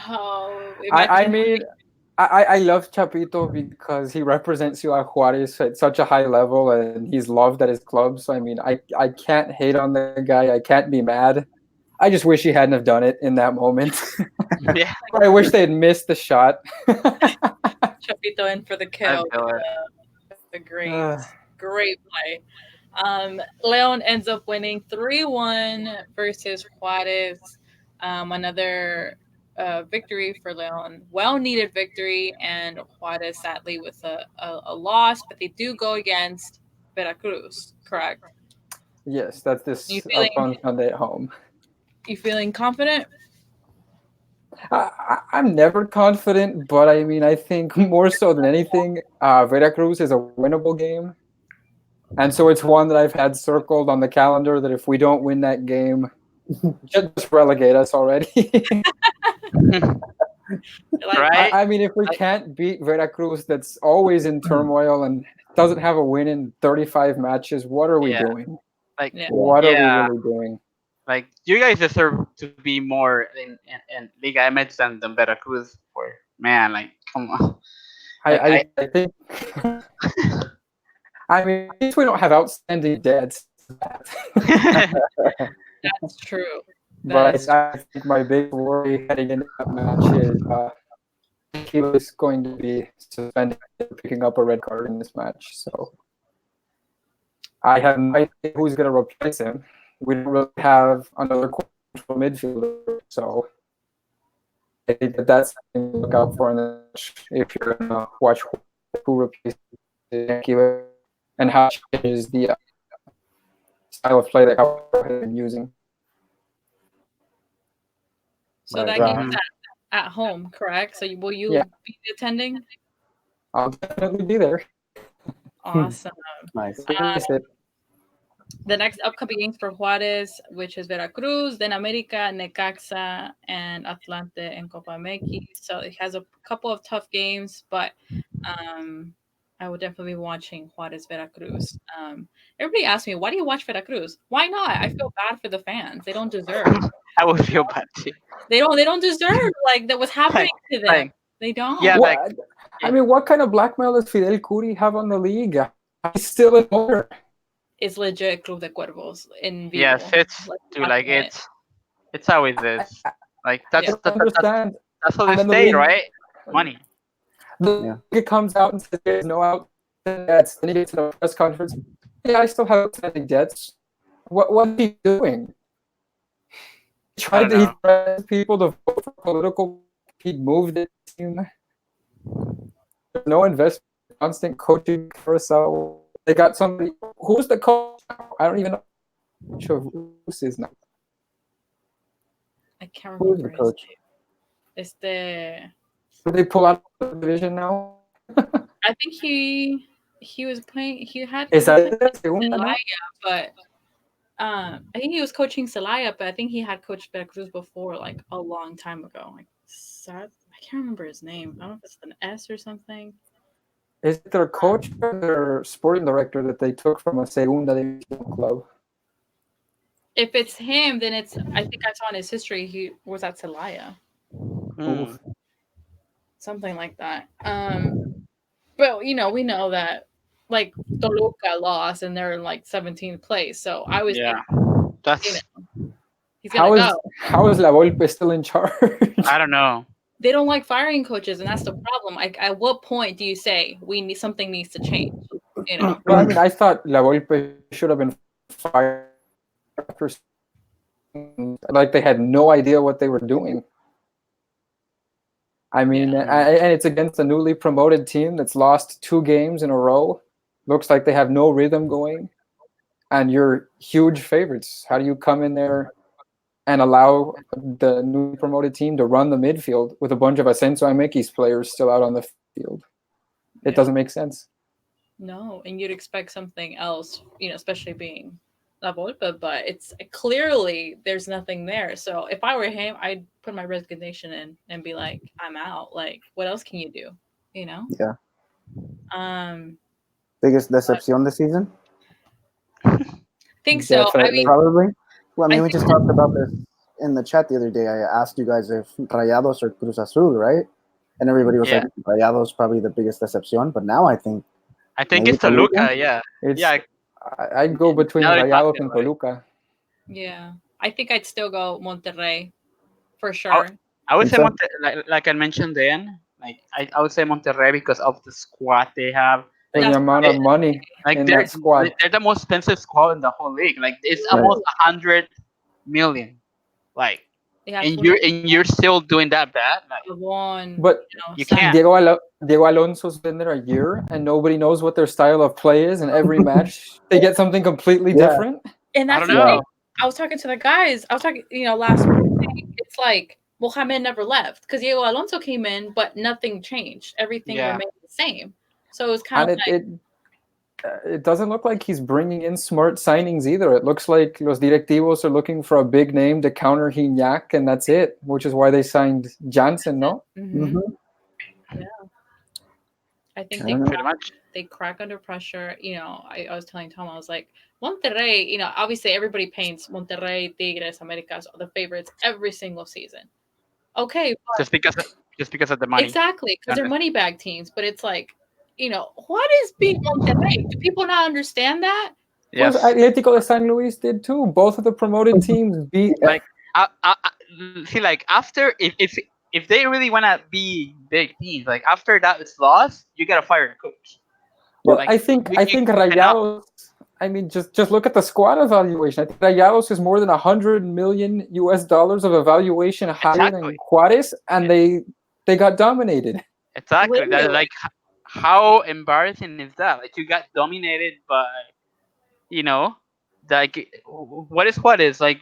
oh, I mean, I love Chapito because he represents you at Juarez at such a high level, and he's loved at his club. So I mean, I can't hate on the guy. I can't be mad. I just wish he hadn't have done it in that moment. Yeah. I wish they had missed the shot. Chapito in for the kill. The great play. Leon ends up winning 3-1 versus Juarez. Another victory for Leon. Well-needed victory, and Juarez sadly with a loss, but they do go against Veracruz, correct? Yes, that's this upon Sunday at home. You feeling confident? I'm never confident, but I mean, I think more so than anything, Veracruz is a winnable game. And so it's one that I've had circled on the calendar that if we don't win that game, just relegate us already. Right? I mean, if we can't beat Veracruz, that's always in turmoil and doesn't have a win in 35 matches, what are we doing? Like, what are we really doing? Like, you guys deserve to be more in Liga MX than Veracruz. Man, like, come on. I think. I mean, at least we don't have outstanding debts. That's true. But I think my big worry heading into that match is he was going to be suspended for picking up a red card in this match. So I have no idea who's going to replace him. We don't really have another control midfielder. So I think that that's something to look out for in the match if you're gonna watch who replaces Yankee and how it changes the style of play that Cowboys have been using. So But that game is at home, correct? So will you yeah, be attending? I'll definitely be there. Awesome. Nice. The next upcoming games for Juarez, which is Veracruz, then America, Necaxa, and Atlante and Copa MX. So it has a couple of tough games, but I would definitely be watching Juarez Veracruz. Everybody asks me, why do you watch Veracruz? Why not? I feel bad for the fans. They don't deserve. I would feel bad too. They don't deserve like that what's happening to them. Like, They don't. yeah, like I mean, what kind of blackmail does Fidel Curi have on the league? He's still an owner. It's legit Club de Cuervos in Vivo. yes, it's dude, like it's always this. Like that's Yeah. Understand. that's how they And then the stay, league- right? Money. It comes out and says there's no outstanding debts. Then he gets to the press conference. Yeah, I still have outstanding debts. What is he doing? He tried to press people to vote for political. He moved the team. There's no investment, constant coaching for so they got somebody. Who's the coach? I don't even know who's his now. I can't Who is remember the coach? It's the. Did they pull out of the division now? I think he was playing. He had. Is that Celaya, but I think he was coaching Celaya, but I think he had coached Veracruz before, like a long time ago. Like I can't remember his name. I don't know if it's an S or something. Is it their coach or their sporting director that they took from a Segunda División club? If it's him, then it's. I think I saw in his history he was at Celaya. Something like that. But we know that like Toluca lost and they're in like 17th place. So I was thinking, that's he's gonna go. How is La Volpe still in charge? I don't know. They don't like firing coaches, and that's the problem. Like, at what point do you say something needs to change? Well, I mean, I thought La Volpe should have been fired after, like they had no idea what they were doing. I mean, and it's against a newly promoted team that's lost 2 games in a row. Looks like they have no rhythm going, and you're huge favorites. How do you come in there and allow the newly promoted team to run the midfield with a bunch of Ascenso MX players still out on the field? It doesn't make sense. No, and you'd expect something else, especially being La Volpe, but it's clearly there's nothing there. So if I were him, I'd put my resignation in and be like, I'm out. Like, what else can you do? Yeah. Biggest decepción this season? Think so. Definitely. I mean, probably. Well, I mean, we just talked about this in the chat the other day. I asked you guys if Rayados or Cruz Azul, right? And everybody was like, Rayados probably the biggest decepción. But now I think it's Toluca. Yeah. I'd go between Rayados and Toluca. Yeah, I think I'd still go Monterrey for sure. I would say Monterrey, like I mentioned then. Like I would say Monterrey because of the squad they have. Like the amount of money in that squad. They're the most expensive squad in the whole league. Like it's almost 100 million. Like, and you're still doing that bad. Like, but you can't. Diego Alonso's been there a year, and nobody knows what their style of play is. And every match, they get something completely different. And that's the thing. I was talking to the guys. I was talking, last week. It's like Mohamed never left because Diego Alonso came in, but nothing changed. Everything remained the same. So it was kind of like... It doesn't look like he's bringing in smart signings either. It looks like Los Directivos are looking for a big name to counter Gignac, and that's it, which is why they signed Jansen, no? Mm-hmm. Yeah. I think they crack under pressure. I was telling Tom, I was like, Monterrey, obviously everybody paints Monterrey, Tigres, Americas the favorites every single season. Okay. Just because of the money. Exactly, because they're money bag teams, but it's like, what is being Monterrey? Do people not understand that? Yes. Well, Atlético de San Luis did too. Both of the promoted teams beat. Like, see, like after if they really want to be big teams, like after that is lost, you gotta fire a coach. Well, like, I think Rayados I mean, just look at the squad evaluation. I think Rayados is more than $100 million of evaluation higher than Exactly. Juarez, and they got dominated. Exactly. That Literally. like how embarrassing is that? Like you got dominated by you know like what is like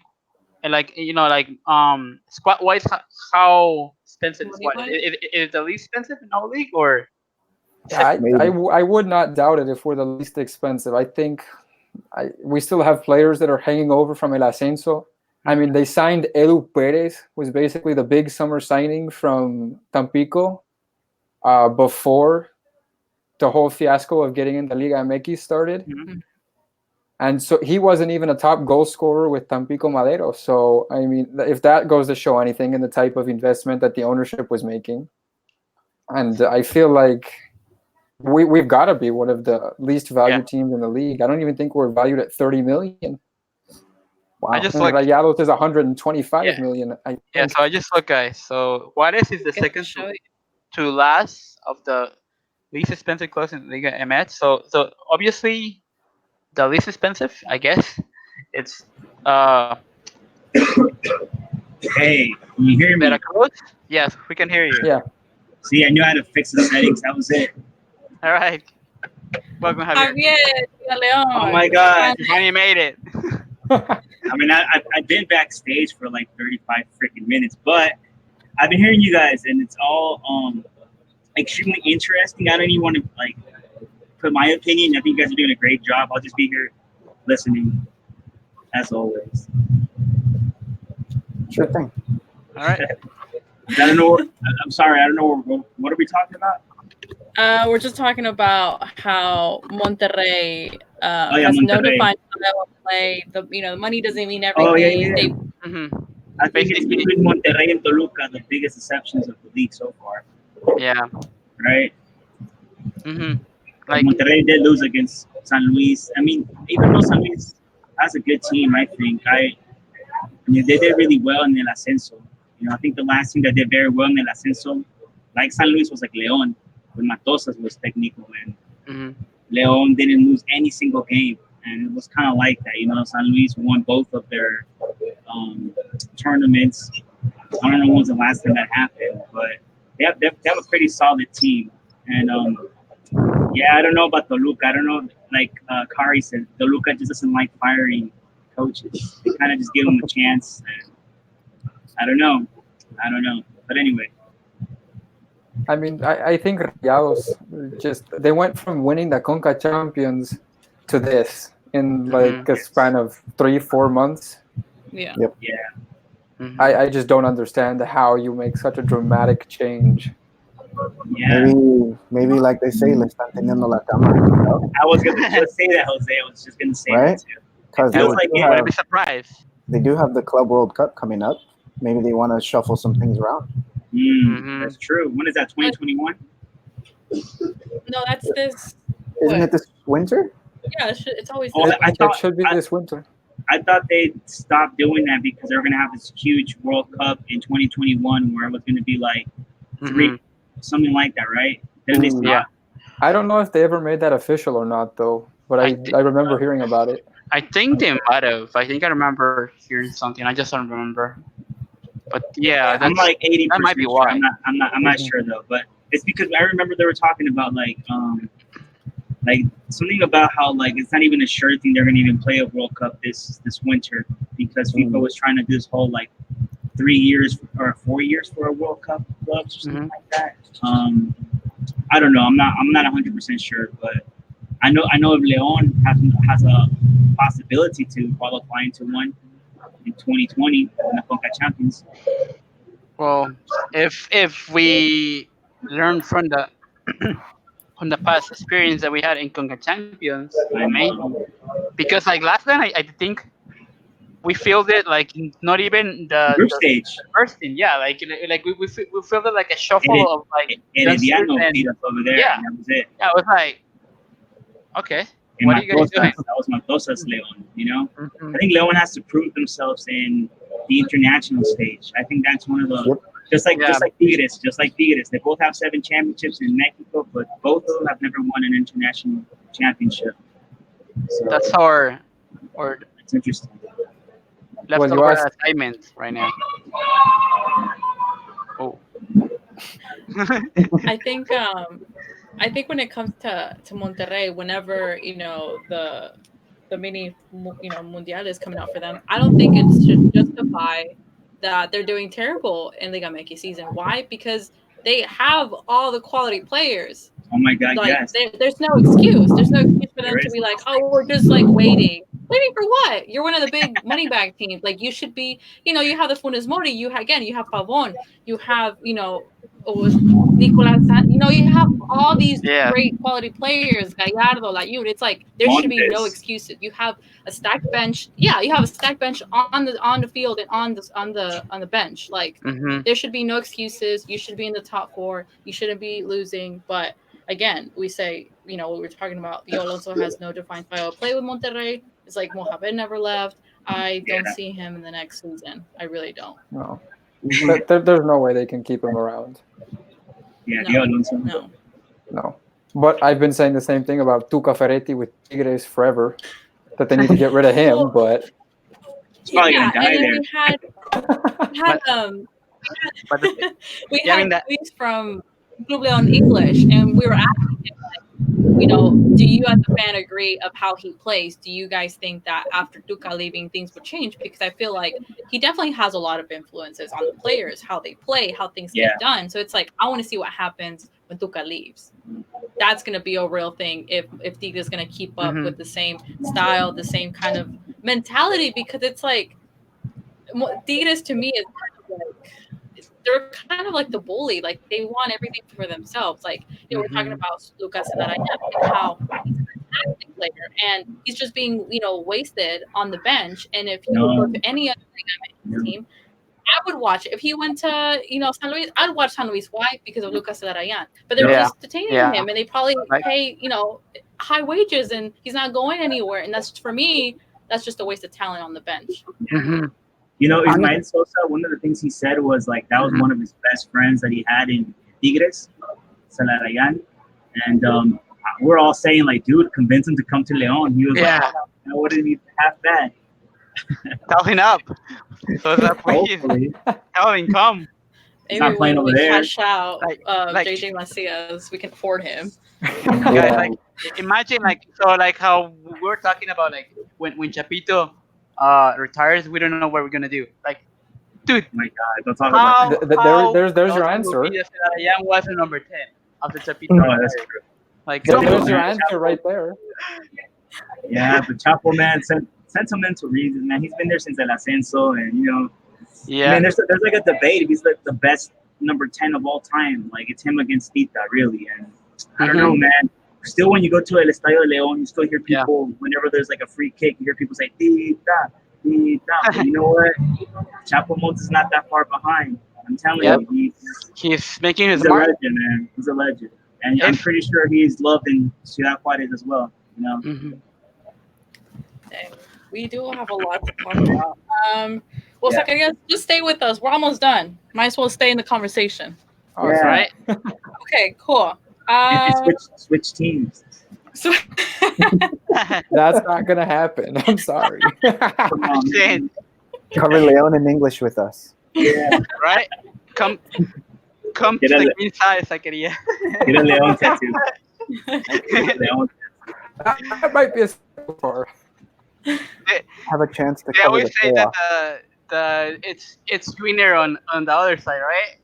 squad wise how expensive is squad? Money-wise? Is it the least expensive in the whole league or Yeah, Maybe. I would not doubt it if we're the least expensive. I think we still have players that are hanging over from El Ascenso. I mean, they signed Edu Perez, was basically the big summer signing from Tampico before the whole fiasco of getting in the Liga MX started. Mhm. And so he wasn't even a top goal scorer with Tampico Madero. So, I mean, if that goes to show anything in the type of investment that the ownership was making, and I feel like we've got to be one of the least Yeah. valued teams in the league. I don't even think we're valued at 30 million. I Wow. just And look Rayados is 125 yeah. million, I Yeah, think. so I just look guys. So Juarez is the Get to second show you. to last of the least expensive clubs in Liga MX. So obviously the least expensive, I guess. It's Hey, can you hear me? Veracruz. Yes, we can hear you. Yeah. See, I knew how to fix the settings. That was it. All right. Welcome, Javier. Javier, Leon. Oh my God. You finally made it. I mean, I've been backstage for like 35 freaking minutes, but I've been hearing you guys, and it's all extremely interesting. I don't even want to like put my opinion. I think you guys are doing a great job. I'll just be here listening, as always. Sure thing. All right. I don't know. I'm sorry. I don't know. What are we talking about? We're just talking about how Monterrey Oh, yeah, has no Monterrey. defined style of play. The money doesn't mean Oh, yeah, everything. yeah, yeah. Mm-hmm. I think it's Basically, between Monterrey and Toluca, the biggest exceptions of the league so far, yeah. right? Mm-hmm. Like, Monterrey did lose against San Luis. I mean, even though San Luis has a good team, I mean, they did really well in El Ascenso. I think the last team that did very well in El Ascenso, like San Luis, was like Leon, when Matosas was technical, and mm-hmm. Leon didn't lose any single game, and it was kind of like that. San Luis won both of their tournaments. I don't know when was the last time that happened, but they have a pretty solid team, and yeah, I don't know about Toluca. I don't know, like Kari said, Toluca just doesn't like firing coaches. They kind of just give them a chance. And I don't know. But anyway, I mean, I think Rayados they went from winning the Conca Champions to this in like Mm-hmm. a span of 3-4 months. Yeah. Yep. yeah, Mm-hmm. I just don't understand how you make such a dramatic change. yeah. Maybe like they say, le están teniendo la cama, I was gonna just say that, Jose. I was just gonna say right? that too. Because Feels like You it. want to be surprised. they do have the Club World Cup coming up. Maybe they want to shuffle some things around. Mhm. That's true. When is that? 2021? No, that's this. Isn't What? it this winter? Yeah, it's always Oh, this. I It thought should be this winter. I thought they'd stop doing that because they were gonna have this huge World Cup in 2021 where it was gonna be like three, Mhm. something like that, right? Then they Yeah. stopped. I don't know if they ever made that official or not, though. But I thi- I remember hearing about it. I think they might have. I think I remember hearing something. I just don't remember. But yeah, I'm like that might be 80% sure. why. I'm not Mhm. sure though, but it's because I remember they were talking about like something about how like it's not even a sure thing they're gonna even play a World Cup this winter because FIFA was trying to do this whole like 3 years or 4 years for a World Cup clubs or something Mhm. like that. I don't know. I'm not 100% sure, but I know if Leon has a possibility to qualify into one in 2020 in the Conca Champions. Well, if we learn from the past experience that we had in Conca Champions, I maybe know. because like last time I think we filled it like not even Group the stage. first team. Yeah, like we filled it like a shuffle of like youngsters Herediano beat and us over there, yeah, and that was it. yeah. I was like, okay, And what are you guys Matosas, doing? that was Matosas Leon. Mhm. I think Leon has to prove themselves in the international stage. I think that's one of the Yep. Yeah. just like Tigres. They both have 7 championships in Mexico, but both of them have never won an international championship. So That's our it's interesting. Well, you leftover asked. assignment right now. Oh. I think I think when it comes to Monterrey, whenever the mini mundial is coming out for them, I don't think it should justify that they're doing terrible in Liga MX season. Why? Because they have all the quality players. Oh my God, Like yes, there's no excuse. There's no excuse for them there to is. be like, oh, we're just like waiting. Waiting for what? You're one of the big money bag teams. Like you should be. You have the Funes Mori. You have Pavon. You have Nicolas. You have all these Yeah. great quality players. Gallardo, Layun. It's like there should be no Montes. excuses. You have a stacked bench. Yeah, you have a stacked bench on the field and on the bench. Like Mhm. there should be no excuses. You should be in the top four. You shouldn't be losing. But again, we say, what we're talking about. Yo Alonso has no defined style of play with Monterrey. It's like Mohamed never left. I don't Yeah. see him in the next season. I really don't. No, Mhm. there's no way they can keep him around. Yeah, No, Alonso. no. No. But I've been saying the same thing about Tuca Ferretti with Tigres forever, that they need to get rid of him. Well, But He's probably yeah, gonna and die then there. we had But but the, we yeah, I had mean that. tweets from Club Leon English, and we were asking him, do you as a fan agree of how he plays? Do you guys think that after Duca leaving, things would change? Because I feel like he definitely has a lot of influences on the players, how they play, how things Yeah. get done. So it's like, I want to see what happens when Duca leaves. That's going to be a real thing if Tigre is going to keep up Mhm. with the same style, the same kind of mentality, because it's like, Tigres to me is kind of like, they're kind of like the bully. Like they want everything for themselves. Like we're talking Mhm. about Lucas Alaraya and how he's a fantastic player and he's just being wasted on the bench. And if he would go No, to any other no. team, I would watch it. If he went to San Luis, I'd watch San Luis. Why? Because of Lucas Alarayan. But they're Yeah. Yeah. just detaining Yeah. him, and they probably Like. pay high wages, and he's not going anywhere. And that's, for me, that's just a waste of talent on the bench. Mhm. Honest. Ismael Sosa, one of the things he said was like that was Mhm. one of his best friends that he had in Tigres, Salarayan. And we're all saying, like, dude, convince him to come to Leon. He was like, Yeah. I wouldn't even half bad. Toughen up. So that please Hopefully. tell him come. He's Maybe not playing when over we there. cash out Like JJ Macias, we can afford him. guys, Yeah. like imagine like how we were talking about like when Chapito retires, we don't know what we're gonna do. Like, dude, Oh my God, don't talk about that. how there's your awesome would be answer. if Young was a number 10 after Chapito No, that's retired? true. Like, There- come There's on. your man. answer right there. Yeah, but Chapo, man, sentimental reasons, man. He's been there since El Ascenso, and I Yeah. mean, there's like a debate if he's like the best number 10 of all time. Like it's him against Tita, really. And I don't know, Mhm. man. Still, when you go to El Estadio de Leon, you still hear Yeah. people whenever there's like a free kick. You hear people say Tita, Tita. But you know what? Chapo Montes is not that far behind. I'm telling Yep. you, He's making his he's a mark. legend, man. He's a legend, and I'm If pretty sure he's loved in Ciudad Juarez as well. Mhm. Dang. We do have a lot to talk about. Well, Yeah. Zacharias, just stay with us. We're almost done. Might as well stay in the conversation. Awesome. Yeah. Right? Okay, cool. And switch teams. So That's not gonna happen. I'm sorry. Come on, Saying, man. Cover Leon in English with us. Yeah. right? Come to Get a, the green side, Zacarías. get a Leon tattoo. Get a Leon. That might be a step far. Have a chance to They cover always the say that playoff. it's greener on the other side, right?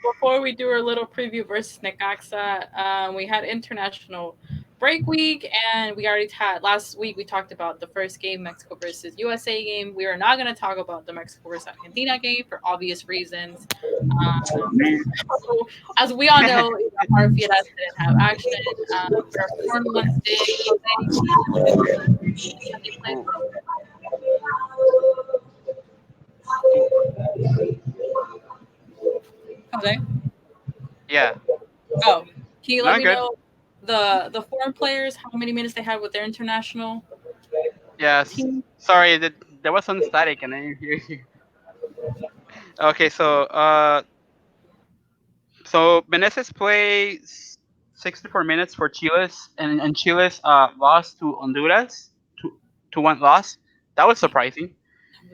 before we do our little preview versus Necaxa, we had international break week, and we already had last week. We talked about the first game, Mexico versus USA game. We are not going to talk about the Mexico versus Argentina game for obvious reasons. Oh, man. So, as we all know, our Fieras didn't have action. Our foreign ones did. Ooh. Jose? Yeah. Oh, can you No, let I'm me good. know the foreign players, how many minutes they had with their international Yes. team? Sorry, there was some static and I didn't hear you. Okay, so Meneses plays 64 minutes for Chiles, and Chiles lost to Honduras, to one loss. That was surprising.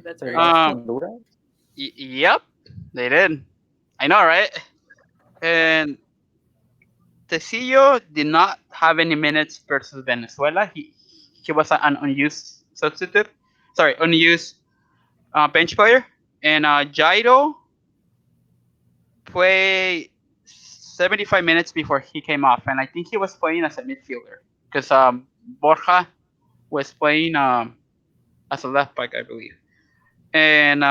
That's They very lost to Um, disappointing. Honduras. yep, they did. I know, right? And Tecillo did not have any minutes versus Venezuela. He was an unused substitute. Sorry, unused bench player. And Jairo played 75 minutes before he came off, and I think he was playing as a midfielder because Borja was playing as a left back, I believe. And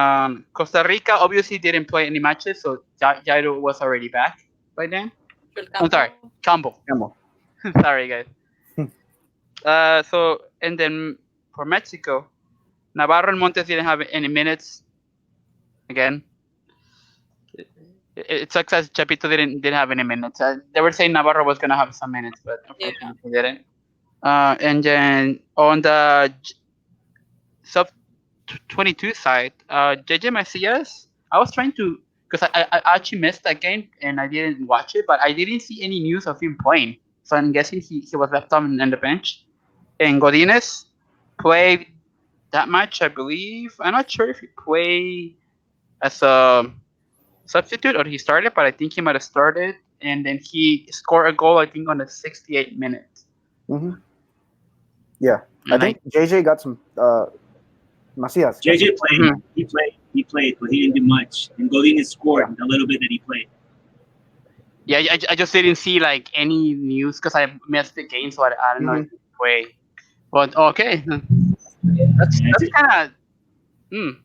Costa Rica obviously didn't play any matches, so Jairo was already back by then. El I'm sorry, Campo. Campbell. Camel. Sorry, guys. So and then for Mexico, Navarro and Montes didn't have any minutes again. It sucks as Chapito didn't have any minutes. They were saying Navarro was gonna have some minutes, but Yeah. unfortunately he didn't. And then on the sub 22 side, JJ Macias, I was trying to because I actually missed that game and I didn't watch it, but I didn't see any news of him playing. So I'm guessing he was left on the bench. And Godinez played that match, I believe. I'm not sure if he played as a substitute or he started, but I think he might have started. And then he scored a goal, I think, on the 68 minutes. Mm-hmm. Yeah, I And think JJ got some. Macias. JJ played. Mhm. He played, but he didn't do much. And Godinez scored a little bit that he played. Yeah, I just didn't see like any news because I missed the game, so I don't know if he played. But okay, that's Yeah, kind of.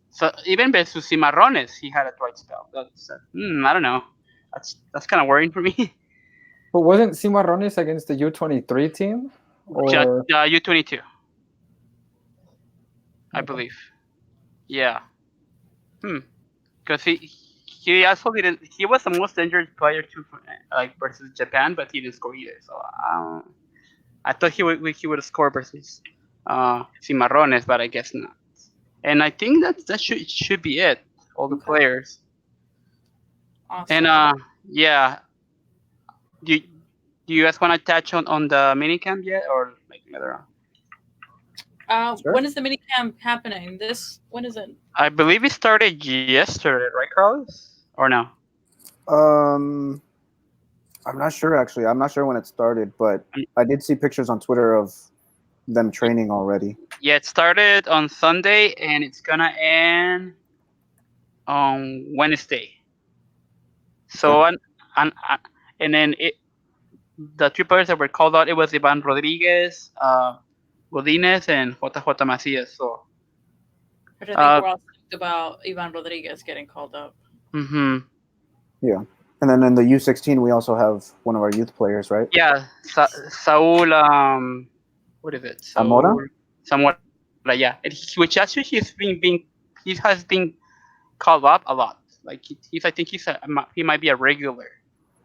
So even versus Cimarrones, he had a bright spell. That's I don't know. That's kind of worrying for me. But wasn't Cimarrones against the U23 team? Or U22, I okay. believe. Yeah. Because he also didn't. He was the most dangerous player too, like versus Japan, but he didn't score either. So I thought he would score versus Cimarrones, but I guess not. And I think that should be it. All the Okay. players. Awesome. And yeah. Do you guys want to touch on the minicamp yet, or like later on? Sure. When is the mini camp happening? When is it? I believe it started yesterday, right, Carlos? Or no? I'm not sure actually. I'm not sure when it started, but I did see pictures on Twitter of them training already. Yeah, it started on Sunday and it's gonna end on Wednesday. So and then the three players that were called out, it was Ivan Rodriguez, Godinez, and JJ Macias. So Which I think we're all talked about Ivan Rodriguez getting called up. Mm-hmm. Yeah. And then in the U16, we also have one of our youth players, right? Yeah, Saul. What is it? Zamora? Zamora. Yeah, and which actually he has been called up a lot. Like I think he might be a regular.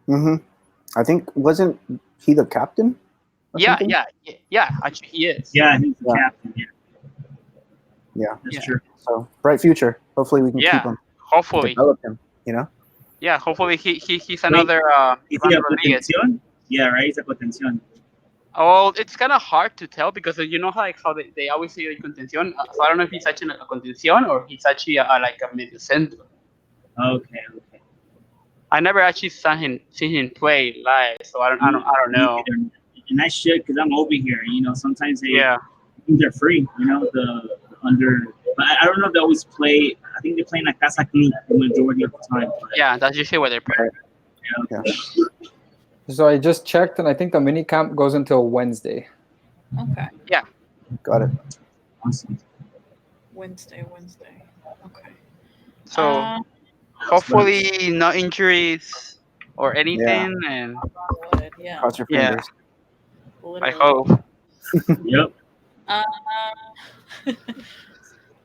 Mm-hmm. I think wasn't he the captain? Yeah. Something? Actually, he is. Yeah, he's the captain. Yeah. That's true. So bright future. Hopefully we can keep him. Hopefully. Develop him. You know. Yeah, hopefully he's another Is Ivan he a Rodriguez. contención? Yeah, right. He's a contención. Oh, it's kind of hard to tell because you know how they always say contención. So I don't know if he's actually a contención or he's actually like a medio centro. Okay. I never actually seen him play live, so I don't know. And I should, because I'm over here. You know, sometimes Yeah. they're free. You know, the under. But I don't know if they always play. I think they play in a Casa Club the majority of the time. But, Yeah, that's usually where they play. Yeah. So I just checked, and I think the mini camp goes until Wednesday. Okay. Yeah. Got it. Awesome. Wednesday. Okay. So hopefully no injuries or anything, and yeah. Cross your fingers. I hope. Yep.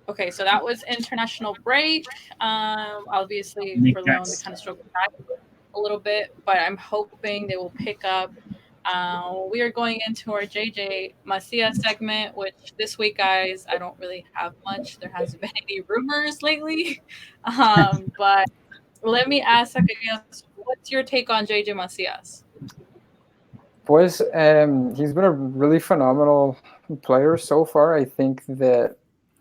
Okay, so that was international break. Obviously, for Leon, they kind of struggled back a little bit, but I'm hoping they will pick up. We are going into our JJ Macias segment, which this week, guys, I don't really have much. There hasn't been any rumors lately. But let me ask Zacarias, what's your take on JJ Macias? Pues, he's been a really phenomenal player so far. I think that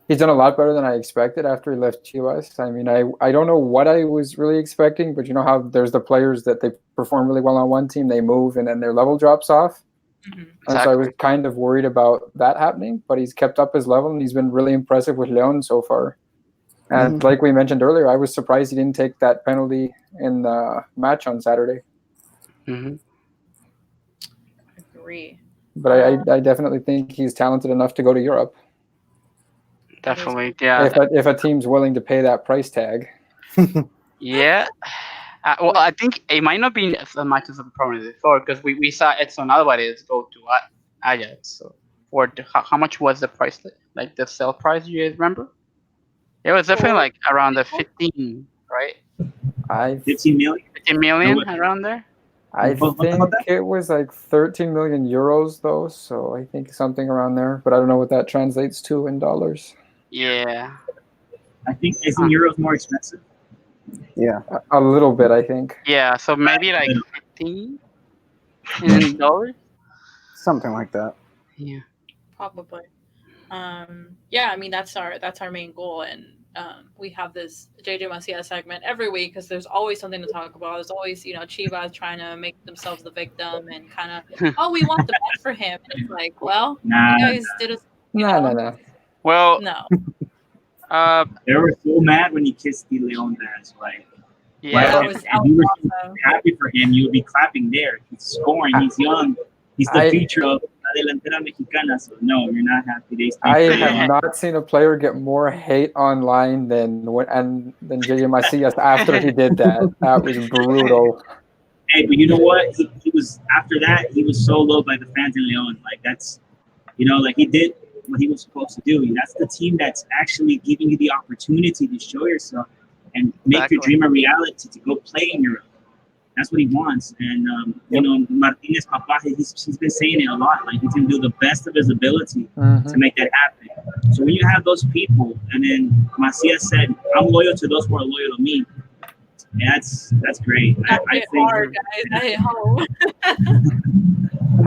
he's done a lot better than I expected after he left Chivas. I mean, I don't know what I was really expecting, but you know how there's the players that they perform really well on one team, they move, and then their level drops off. Mhm. And so I was kind of worried about that happening, but he's kept up his level, and he's been really impressive with Leon so far. And like we mentioned earlier, I was surprised he didn't take that penalty in the match on Saturday. Mm-hmm. Agree. But I definitely think he's talented enough to go to Europe. Definitely, yeah. If a team's willing to pay that price tag. Yeah. Well, I think it might not be as much as a problem as before because we saw Edson Alvarez go to Ajax. So, how much was the price? Like the sale price? You guys remember? It was definitely like around the 15, right? 15 million. 15 million around there. I think it was like 13 million euros though, so I think something around there. But I don't know what that translates to in dollars. Yeah. I think isn't euros more expensive? Yeah, A little bit, I think. Yeah, so maybe like 15 in dollars. something like that. Yeah. Probably. Yeah, I mean that's our main goal, and we have this JJ Macia segment every week because there's always something to talk about. There's always Chivas trying to make themselves the victim and kind of we want the best for him. And it's like, well, you guys did us. No. Well, No. They were so mad when he kissed the Leon there. It's like, yeah, if you were so happy for him, you would be clapping there. He's scoring. He's young. He's the future of La Delantera Mexicana. So no, you're not happy. I have not seen a player get more hate online than JJ Macias after he did that. That was brutal. Hey, but you know what? He was after that. He was so loved by the fans in Leon. Like that's, like he did what he was supposed to do. That's the team that's actually giving you the opportunity to show yourself and make your dream a reality to go play in Europe. That's what he wants. And, Martinez Papa, he's been saying it a lot. Like, he's going to do the best of his ability to make that happen. So when you have those people, and then Macias said, I'm loyal to those who are loyal to me. Yeah, that's great. That hit hard, guys. That hit home.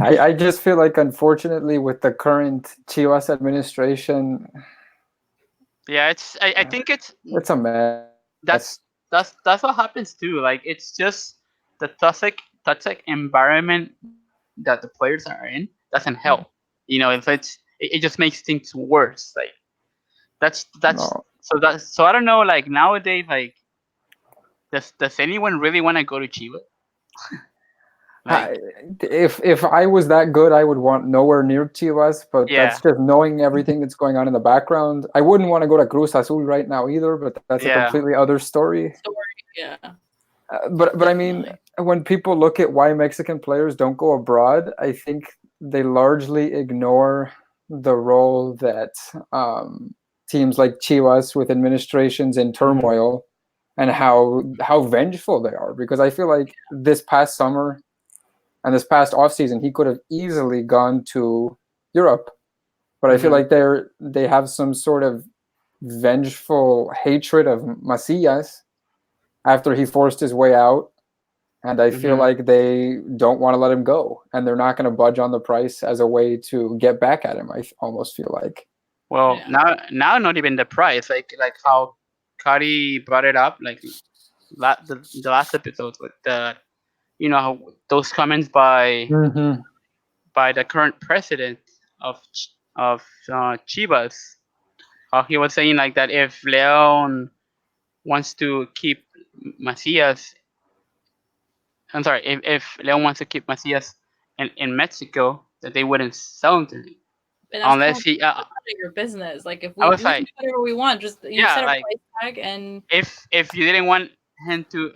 I just feel like, unfortunately, with the current Chivas administration, yeah, I think it's a mess. That's what happens too. Like it's just the toxic environment that the players are in doesn't help. If it just makes things worse. Like that's so I don't know. Like nowadays, like does anyone really want to go to Chivas? If I was that good, I would want nowhere near Chivas, but that's just knowing everything that's going on in the background. I wouldn't want to go to Cruz Azul right now either, but that's a completely other story. Yeah. But I mean, when people look at why Mexican players don't go abroad, I think they largely ignore the role that teams like Chivas with administrations in turmoil and how vengeful they are. Because I feel like this past summer and this past offseason, he could have easily gone to Europe. But I feel like they have some sort of vengeful hatred of Macias after he forced his way out. And I feel like they don't want to let him go. And they're not going to budge on the price as a way to get back at him, I almost feel like. Well, now not even the price. Like how Cody brought it up, like the last episode with the those comments by the current president of Chivas, how he was saying like that if Leon wants to keep Macias, I'm sorry, if Leon wants to keep Macias in Mexico, that they wouldn't sell him to him unless he. Your business, like if we can do whatever we want, just set a price tag and. If you didn't want him to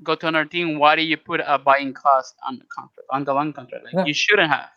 go to another team, why do you put a buying cost on the contract, on the loan contract? Like you shouldn't have,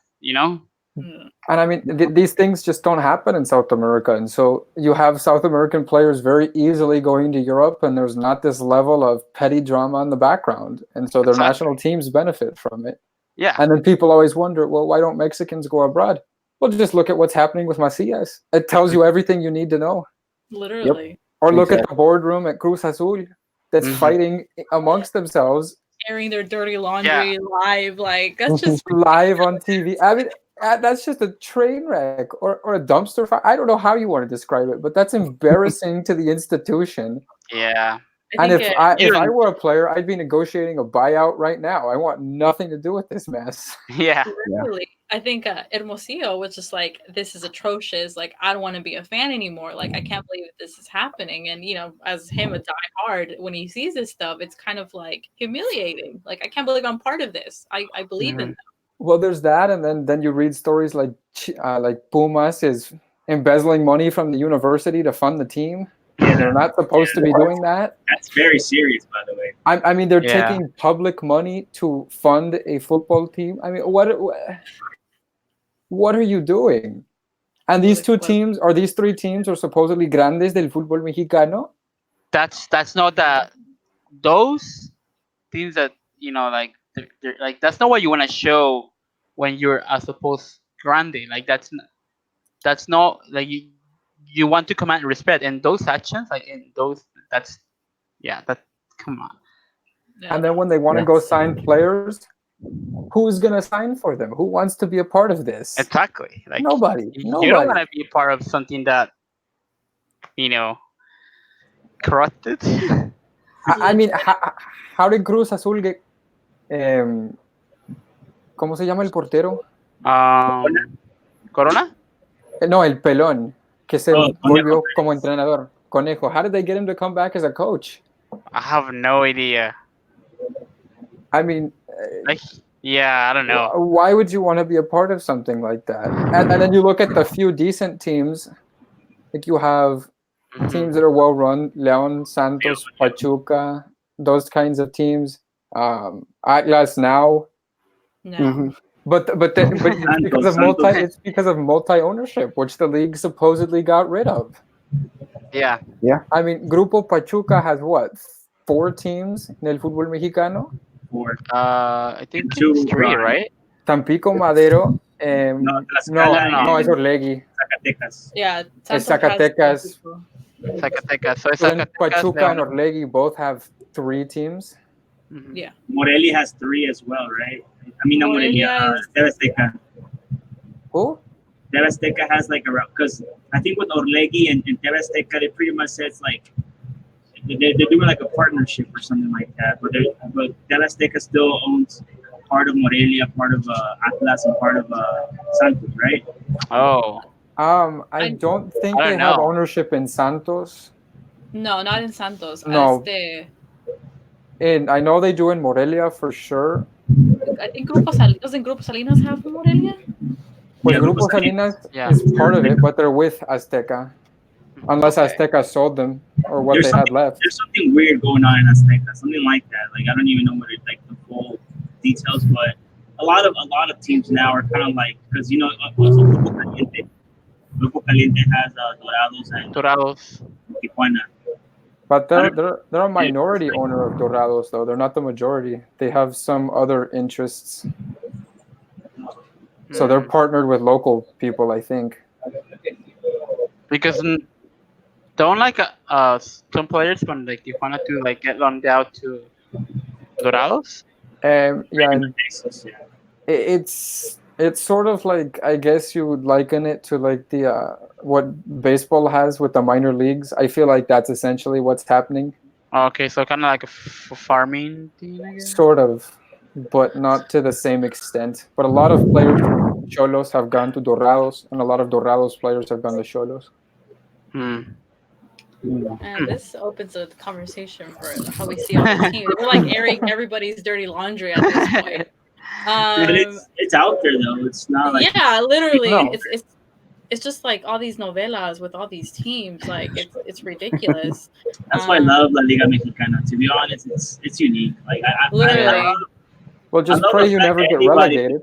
And I mean, these things just don't happen in South America. And so you have South American players very easily going to Europe, and there's not this level of petty drama in the background. And so their national teams benefit from it. Yeah. And then people always wonder, well, why don't Mexicans go abroad? Well, just look at what's happening with Macias. It tells you everything you need to know. Literally. Or look at the boardroom at Cruz Azul that's fighting amongst themselves airing their dirty laundry live. Like that's just live on TV. I mean, that's just a train wreck or a dumpster fire. I don't know how you want to describe it, but that's embarrassing to the institution. Yeah. And if I were a player, I'd be negotiating a buyout right now. I want nothing to do with this mess. Yeah. Literally, I think Hermosillo was just like, this is atrocious. Like, I don't want to be a fan anymore. Like, I can't believe that this is happening. And, you know, as him, a diehard, when he sees this stuff, it's kind of like humiliating. Like, I can't believe I'm part of this. I believe in them. Well, there's that. And then you read stories like Pumas is embezzling money from the university to fund the team. And they're not supposed to be doing that. That's very serious, by the way. I mean, they're taking public money to fund a football team. I mean, what are you doing? And these three teams are supposedly grandes del fútbol mexicano. That's not that. Those teams that, you know, like they're like, that's not what you want to show when you're a supposed grande. Like that's not like you want to command respect, and those actions, like in those, that come on. Yeah. And then when they want to go sign players, who's gonna sign for them? Who wants to be a part of this? Exactly. Like nobody. You don't want to be a part of something that, you know, corrupted. I mean, how did Cruz Azul get? ¿Cómo se llama el portero? Corona? No, el pelón, que se volvió como entrenador. Conejo. How did they get him to come back as a coach? I have no idea. I mean, I don't know. Why would you want to be a part of something like that? And then you look at the few decent teams, like you have teams that are well run, Leon, Santos, Pachuca, those kinds of teams. Atlas now. No. But it's because of multi ownership, which the league supposedly got rid of. Yeah. I mean, Grupo Pachuca has what, 4 teams in el fútbol mexicano? 4. I think it's 3, right? Tampico, Madero. No, es Orlegui. Zacatecas. Yeah, it's Zacatecas. Zacatecas. So it's Zacatecas, Pachuca and Orlegui both have 3 teams. Yeah. Morelia has 3 as well, right? I mean, not Morelia. TV Who? TV has like around, because I think with Orlegui and TV it pretty much says like they're doing like a partnership or something like that. But TV still owns part of Morelia, part of Atlas, and part of Santos, right? Oh. I don't think they have ownership in Santos. No, not in Santos. No. And I know they do in Morelia for sure. I think doesn't Grupo Salinas have Morelia? Well, Grupo Salinas is part of it, but they're with Azteca. Unless Azteca sold them or what they had left. There's something weird going on in Azteca, something like that. Like I don't even know what it, like the full details, but a lot of teams now are kind of like, because you know also Grupo Caliente has Dorados and Tijuana. But they're a minority owner of Dorados, though. They're not the majority. They have some other interests. So they're partnered with local people, I think. Because don't like some players from like Tijuana to like get loaned out to Dorados? It's sort of like, I guess you would liken it to like the what baseball has with the minor leagues. I feel like that's essentially what's happening. Okay, so kind of like a farming thing, I guess? Sort of, but not to the same extent. But a lot of players from Xolos have gone to Dorados, and a lot of Dorados players have gone to Xolos. And this opens a conversation for how we see all the teams. We're like airing everybody's dirty laundry at this point. But it's out there though. It's not like literally. No. It's just like all these novelas with all these teams. Like it's ridiculous. That's why I love La Liga Mexicana. To be honest, it's unique. Like literally. Well, just pray you never get relegated.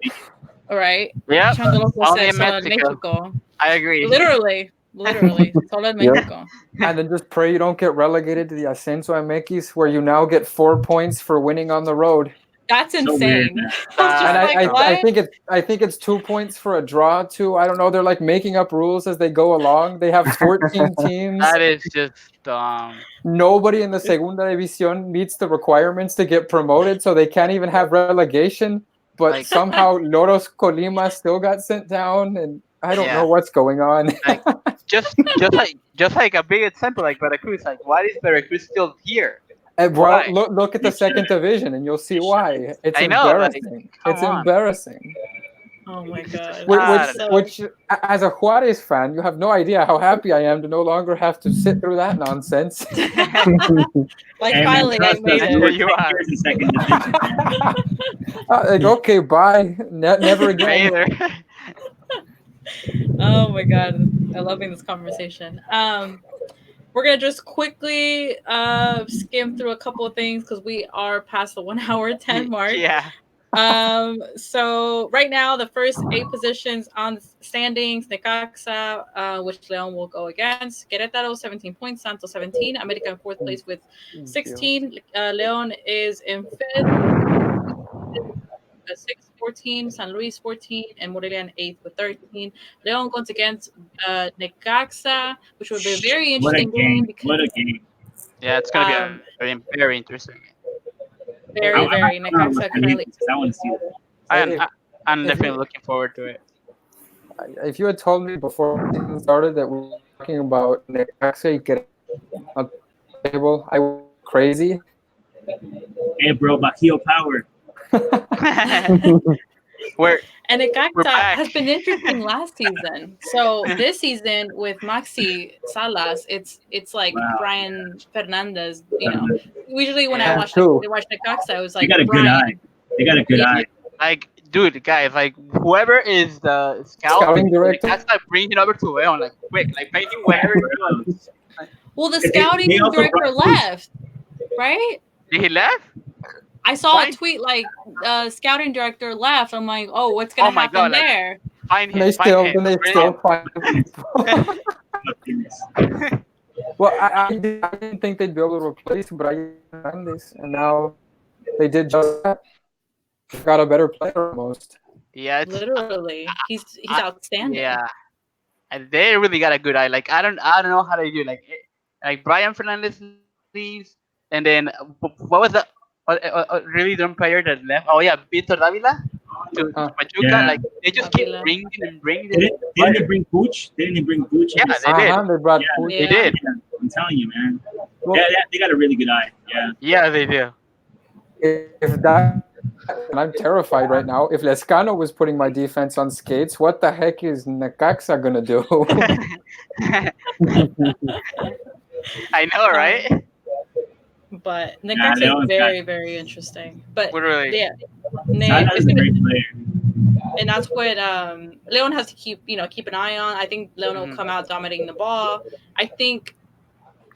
All right. Yeah. Only in Mexico. I agree. Literally. Solo en Mexico. And then just pray you don't get relegated to the Ascenso MX, where you now get 4 points for winning on the road. That's So weird, insane. man. I'm just And like, what? I think it's 2 points for a draw too. I don't know. They're like making up rules as they go along. They have 14 teams. That is just dumb. Nobody in the Segunda División meets the requirements to get promoted, so they can't even have relegation. But Like- somehow Loros Colima still got sent down, and I don't know what's going on. Like just like a big example, like Veracruz. Like, why is Veracruz still here? And, well, Why? look at the second division, and you'll see why. It's I know, like, embarrassing. come It's on. embarrassing. Oh my god. Which, as a Juarez fan, you have no idea how happy I am to no longer have to sit through that nonsense. Like, Hey, man, finally, I trust made us, it. we're You 10 are. years in second division, man. Like, okay, bye. Never again. Either. Oh my god, I'm loving this conversation. We're gonna just quickly skim through a couple of things because we are past the 1 hour 10 mark. Yeah. So right now the first 8 positions on the standings: Necaxa, which Leon will go against; Querétaro 17 points, Santos 17, America in 4th place with 16. Leon is in 5th. 6, 14, San Luis 14, and Morelia in 8th with 13. Leon goes against Necaxa, which would be a very What a interesting game. because What a game. Yeah, it's gonna be a very interesting. very Necaxa currently. I want to see that. I'm definitely looking forward to it. If you had told me before the season started that we were talking about Necaxa y Querétaro on the table, I was crazy. Hey, bro, Bajío power. And We're Necaxa back. has been interesting last season. So this season with Maxi Salas, it's like Wow. Brian Fernandez. You know, usually when I watch Necaxa, it was They like got a good eye. They got a good eye. Like, dude, guys, like whoever is the Scouting director? that's like bring it over to Leon, like quick, like pay him whatever he wants. Well, the They scouting also director brought- left, right? Did he left? I saw Why? a tweet like scouting director left. I'm like, oh, what's gonna Oh my happen God, like- there? Find him. They still Find him. find Oh, goodness. Well, I didn't think they'd be able to replace Brian Fernandez, and now they did just that. They got a better player almost. Yeah, it's Literally, he's I- outstanding. yeah. And they really got a good eye. Like I don't know how they do. Like Brian Fernandez leaves, and then what was the really dumb player that left? Oh yeah, Victor Davila to Pachuca. Yeah. Like they just keep Davila. bringing and bringing. Didn't they bring Pooch? Didn't they bring Pooch? Yeah, they did. They brought Yeah. Puig. They did. I'm telling you, man. Well, Yeah, they got a really good eye. Yeah. Yeah, they do. if that, and I'm terrified right now. If Lescano was putting my defense on skates, what the heck is Necaxa gonna do? I know, right? But Nah, Necaxa Leon's is very, got- very interesting. But Literally. yeah, Salah it's is a gonna, great player. and that's what Leon has to keep an eye on. I think Leon will Mhm. come out dominating the ball. I think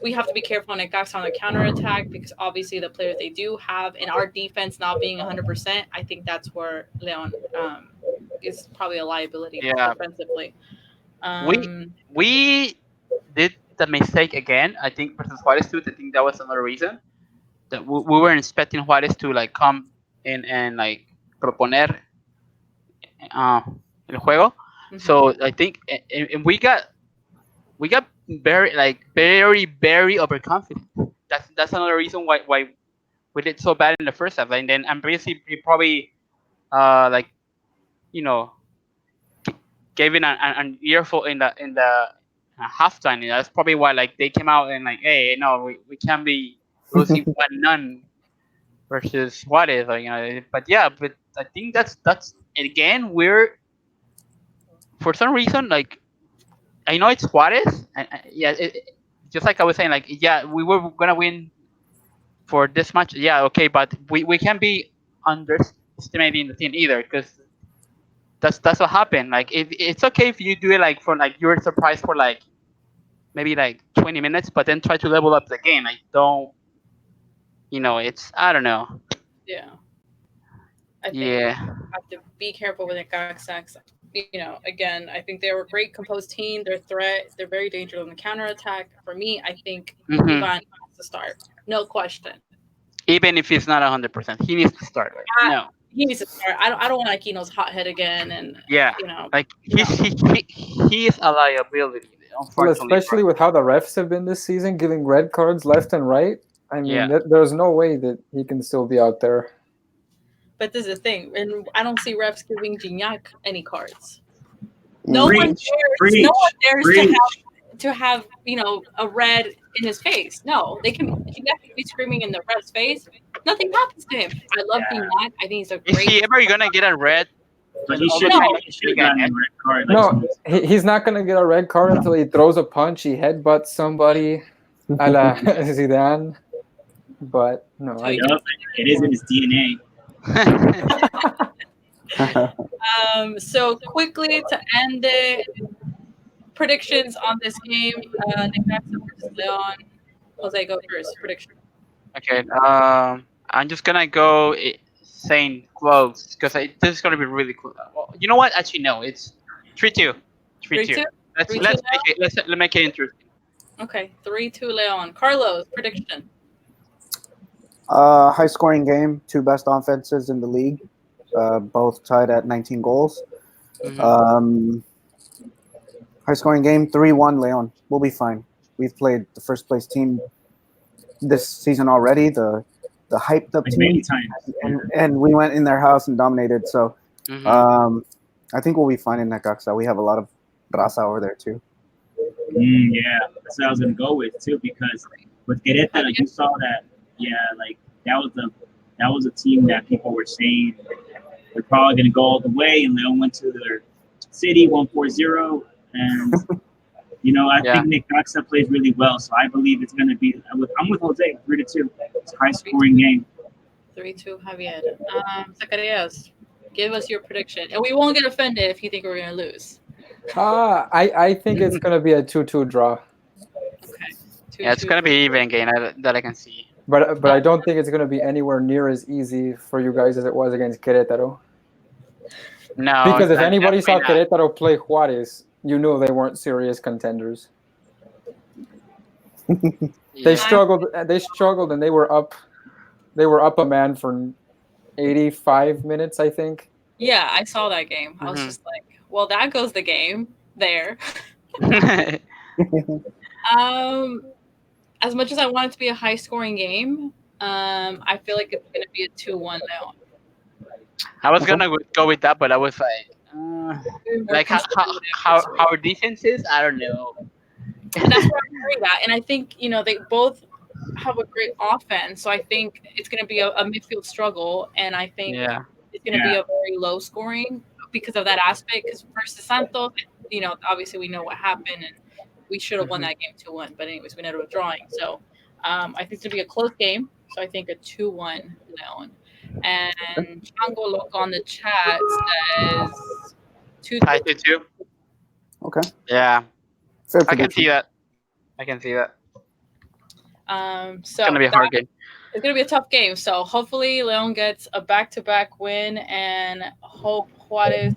we have to be careful on Necaxa on the counterattack because obviously the players they do have and our defense not being 100%, I think that's where Leon is probably a liability defensively. We did the mistake again. I think versus Juarez too. I think that was another reason that we were expecting Juarez to like come in and like proponer el juego. Mhm. So I think and we got very overconfident. That's another reason why we did so bad in the first half. And then I'm basically probably like you know gave it an earful in the halftime. And that's probably why like they came out and like, hey, no, we can't be losing 1-0 versus Juarez. Or, but yeah, but I think that's again we're for some reason like I know it's Juarez and yeah, just like I was saying, like yeah, we were gonna win for this match. Yeah, okay, but we can't be underestimating the team either because that's what happened. Like it's okay if you do it like for like you're surprised for like maybe like 20 minutes, but then try to level up the game. Like don't, it's I don't know. Yeah. I think Yeah. have to be careful with Necaxa. Again, I think they're a great composed team. They're a threat. They're very dangerous on the counterattack. For me, I think Mhm. Ivan has to start. No question. Even if he's not 100%, he needs to start. Like, I, no. he needs to start. I don't want Aquino's hot head again, and Yeah. you know, Like no. he is a liability, Well, unfortunately. especially with how the refs have been this season, giving red cards left and right. I mean, Yeah. there's no way that he can still be out there. But this is the thing, and I don't see refs giving Gignac any cards. No one Preach, dares. preach, No one dares preach. to have a red in his face. No, they can. Gignac can be screaming in the ref's face. Nothing happens to him. I love Yeah. Gignac. I think he's a Is great. he ever gonna get a red? But he All should the time have in Liga gotten a MX? red card. No, he's not going to get a red card until he throws a punch, he headbutts somebody a la Zidane. But no, Yup, it is in his DNA. So quickly to end it, predictions on this game. Necaxa versus Leon. Jose, go first. Prediction. Okay. I'm just gonna go saying close because this is gonna be really cool. Well, you know what? Actually, no. It's 3-2. 3-2. 3-2. Let's 3-2 let's Leon? make it let's make it interesting. Okay, 3-2 Leon. Carlos, prediction. High scoring game, two best offenses in the league, both tied at 19 goals. Mhm. High scoring game, 3-1 Leon. We'll be fine. We've played the first place team this season already, the hyped up Like team, many times. and we went in their house and dominated. So Mhm. I think we'll be fine in Necaxa. We have a lot of raza over there too. Yeah, that's what I was gonna go with too. Because with Querétaro, you saw that. Yeah, like that was a team that people were saying they're probably gonna go all the way, and Leon went to their city 1-4-0, and I Yeah. think Necaxa plays really well, so I believe it's gonna be. I'm with Jose, 3-2. It's a high scoring game. 3-2 Javier. Zacarias, give us your prediction. And we won't get offended if you think we're going to lose. I think it's going to be a 2-2 draw. Okay. Yeah, it's gonna be even game that I can see. But I don't think it's going to be anywhere near as easy for you guys as it was against Querétaro. No, Because if anybody saw definitely not. Querétaro play Juarez, you knew they weren't serious contenders. They Yeah. struggled. They struggled, and they were up. They were up a man for 85 minutes, I think. Yeah, I saw that game. I was just like, well, that goes the game there. As much as I want it to be a high scoring game, I feel like it's going to be a 2-1 now. I was gonna go with that, but I was like how our defense is. I don't know. And that's what I'm worried at. And I think, they both have a great offense. So I think it's going to be a midfield struggle. And I think it's going to be a very low scoring because of that aspect. Because versus Santos, obviously we know what happened. And we should have won that game 2-1. But anyways, we ended up drawing. So I think it's going to be a close game. So I think a 2-1 Leon. And Chango Loco on the chat says 2-2. Okay. Yeah. Fair I can prediction. see that. I can see that. So it's gonna be a hard game. It's gonna be a tough game. So hopefully Leon gets a back-to-back win, and hope Juarez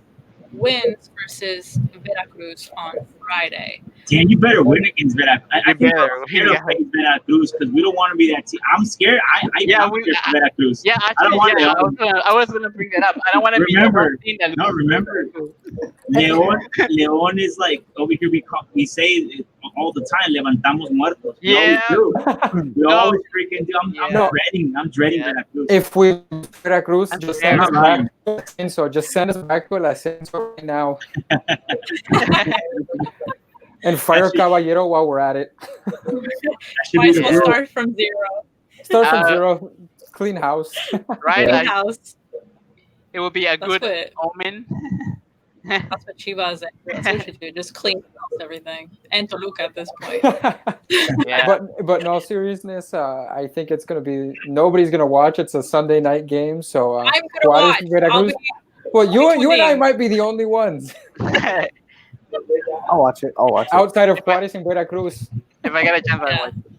wins versus Veracruz on Friday. Dan, you better win against Veracruz. I think better. I'm scared of playing Veracruz because we don't want to be that team. I'm scared. I'm scared of Veracruz. Yeah, I don't want I was gonna bring that up. I don't want to be the one team that remember, Leon is like over here. We say it all the time. Levantamos muertos. Yeah. We always freaking do. I'm dreading Veracruz. If we Veracruz, just send us right. back. So just send us back to El Ascenso right now. And fire Caballero while we're at it. Might as well start from zero. Start from zero. Clean house. Right? Clean house. It would be a good omen. That's what Chivas should do. Just clean house everything. And Toluca at this point. But in all seriousness, I think it's going to be nobody's going to watch. It's a Sunday night game, so I'm going to watch. Well, you and I might be the only ones. I'll watch it. Outside of Juarez and Veracruz. If I get a chance, I'll watch it.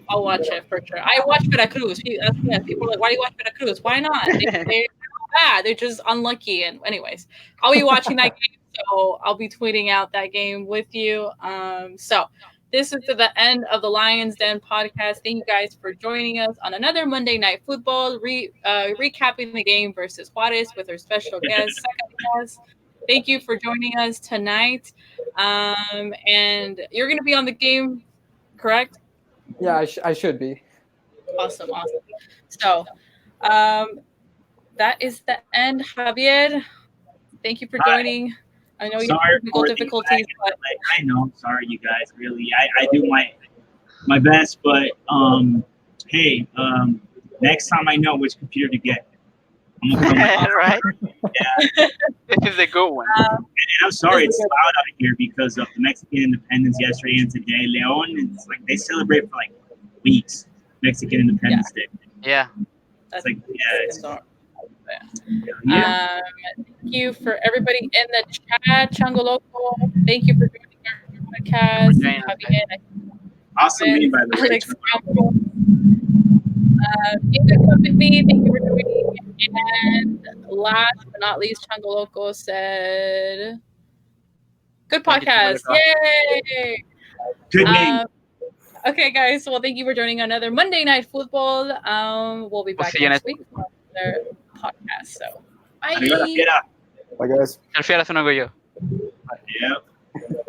I'll watch it for sure. I watch Veracruz. People are like, why do you watch Veracruz? Why not? They're bad. They're just unlucky. And anyways, I'll be watching that game. So I'll be tweeting out that game with you. So This is to the end of the Lions Den podcast. Thank you guys for joining us on another Monday Night Football, recapping the game versus Juarez with our special guest, second guest. Thank you for joining us tonight. And you're going to be on the game, correct? Yeah, I should be. Awesome. So that is the end, Javier. Thank you for joining. I know you have technical difficulties, but I know. Sorry, you guys. Really, I do my best, but hey, next time I know which computer to get. I'm gonna put my right? Yeah. This is a good one. And I'm sorry, it's loud out here because of the Mexican independence yesterday and today. Leon, it's like they celebrate for like weeks. Mexican Independence Day. Yeah. It's like thank you for everybody in the chat, Chango Loco. Thank you for joining our podcast. Awesome name, by the way. Alex Campbell. In the company, thank you for joining. And last but not least, Chango Loco said, "Good podcast, yay!" Good name. Okay, guys. Well, thank you for joining another Monday Night Football. We'll be back next week for another podcast. So, bye. Bye, guys. Al fiel hace un orgullo. Yep.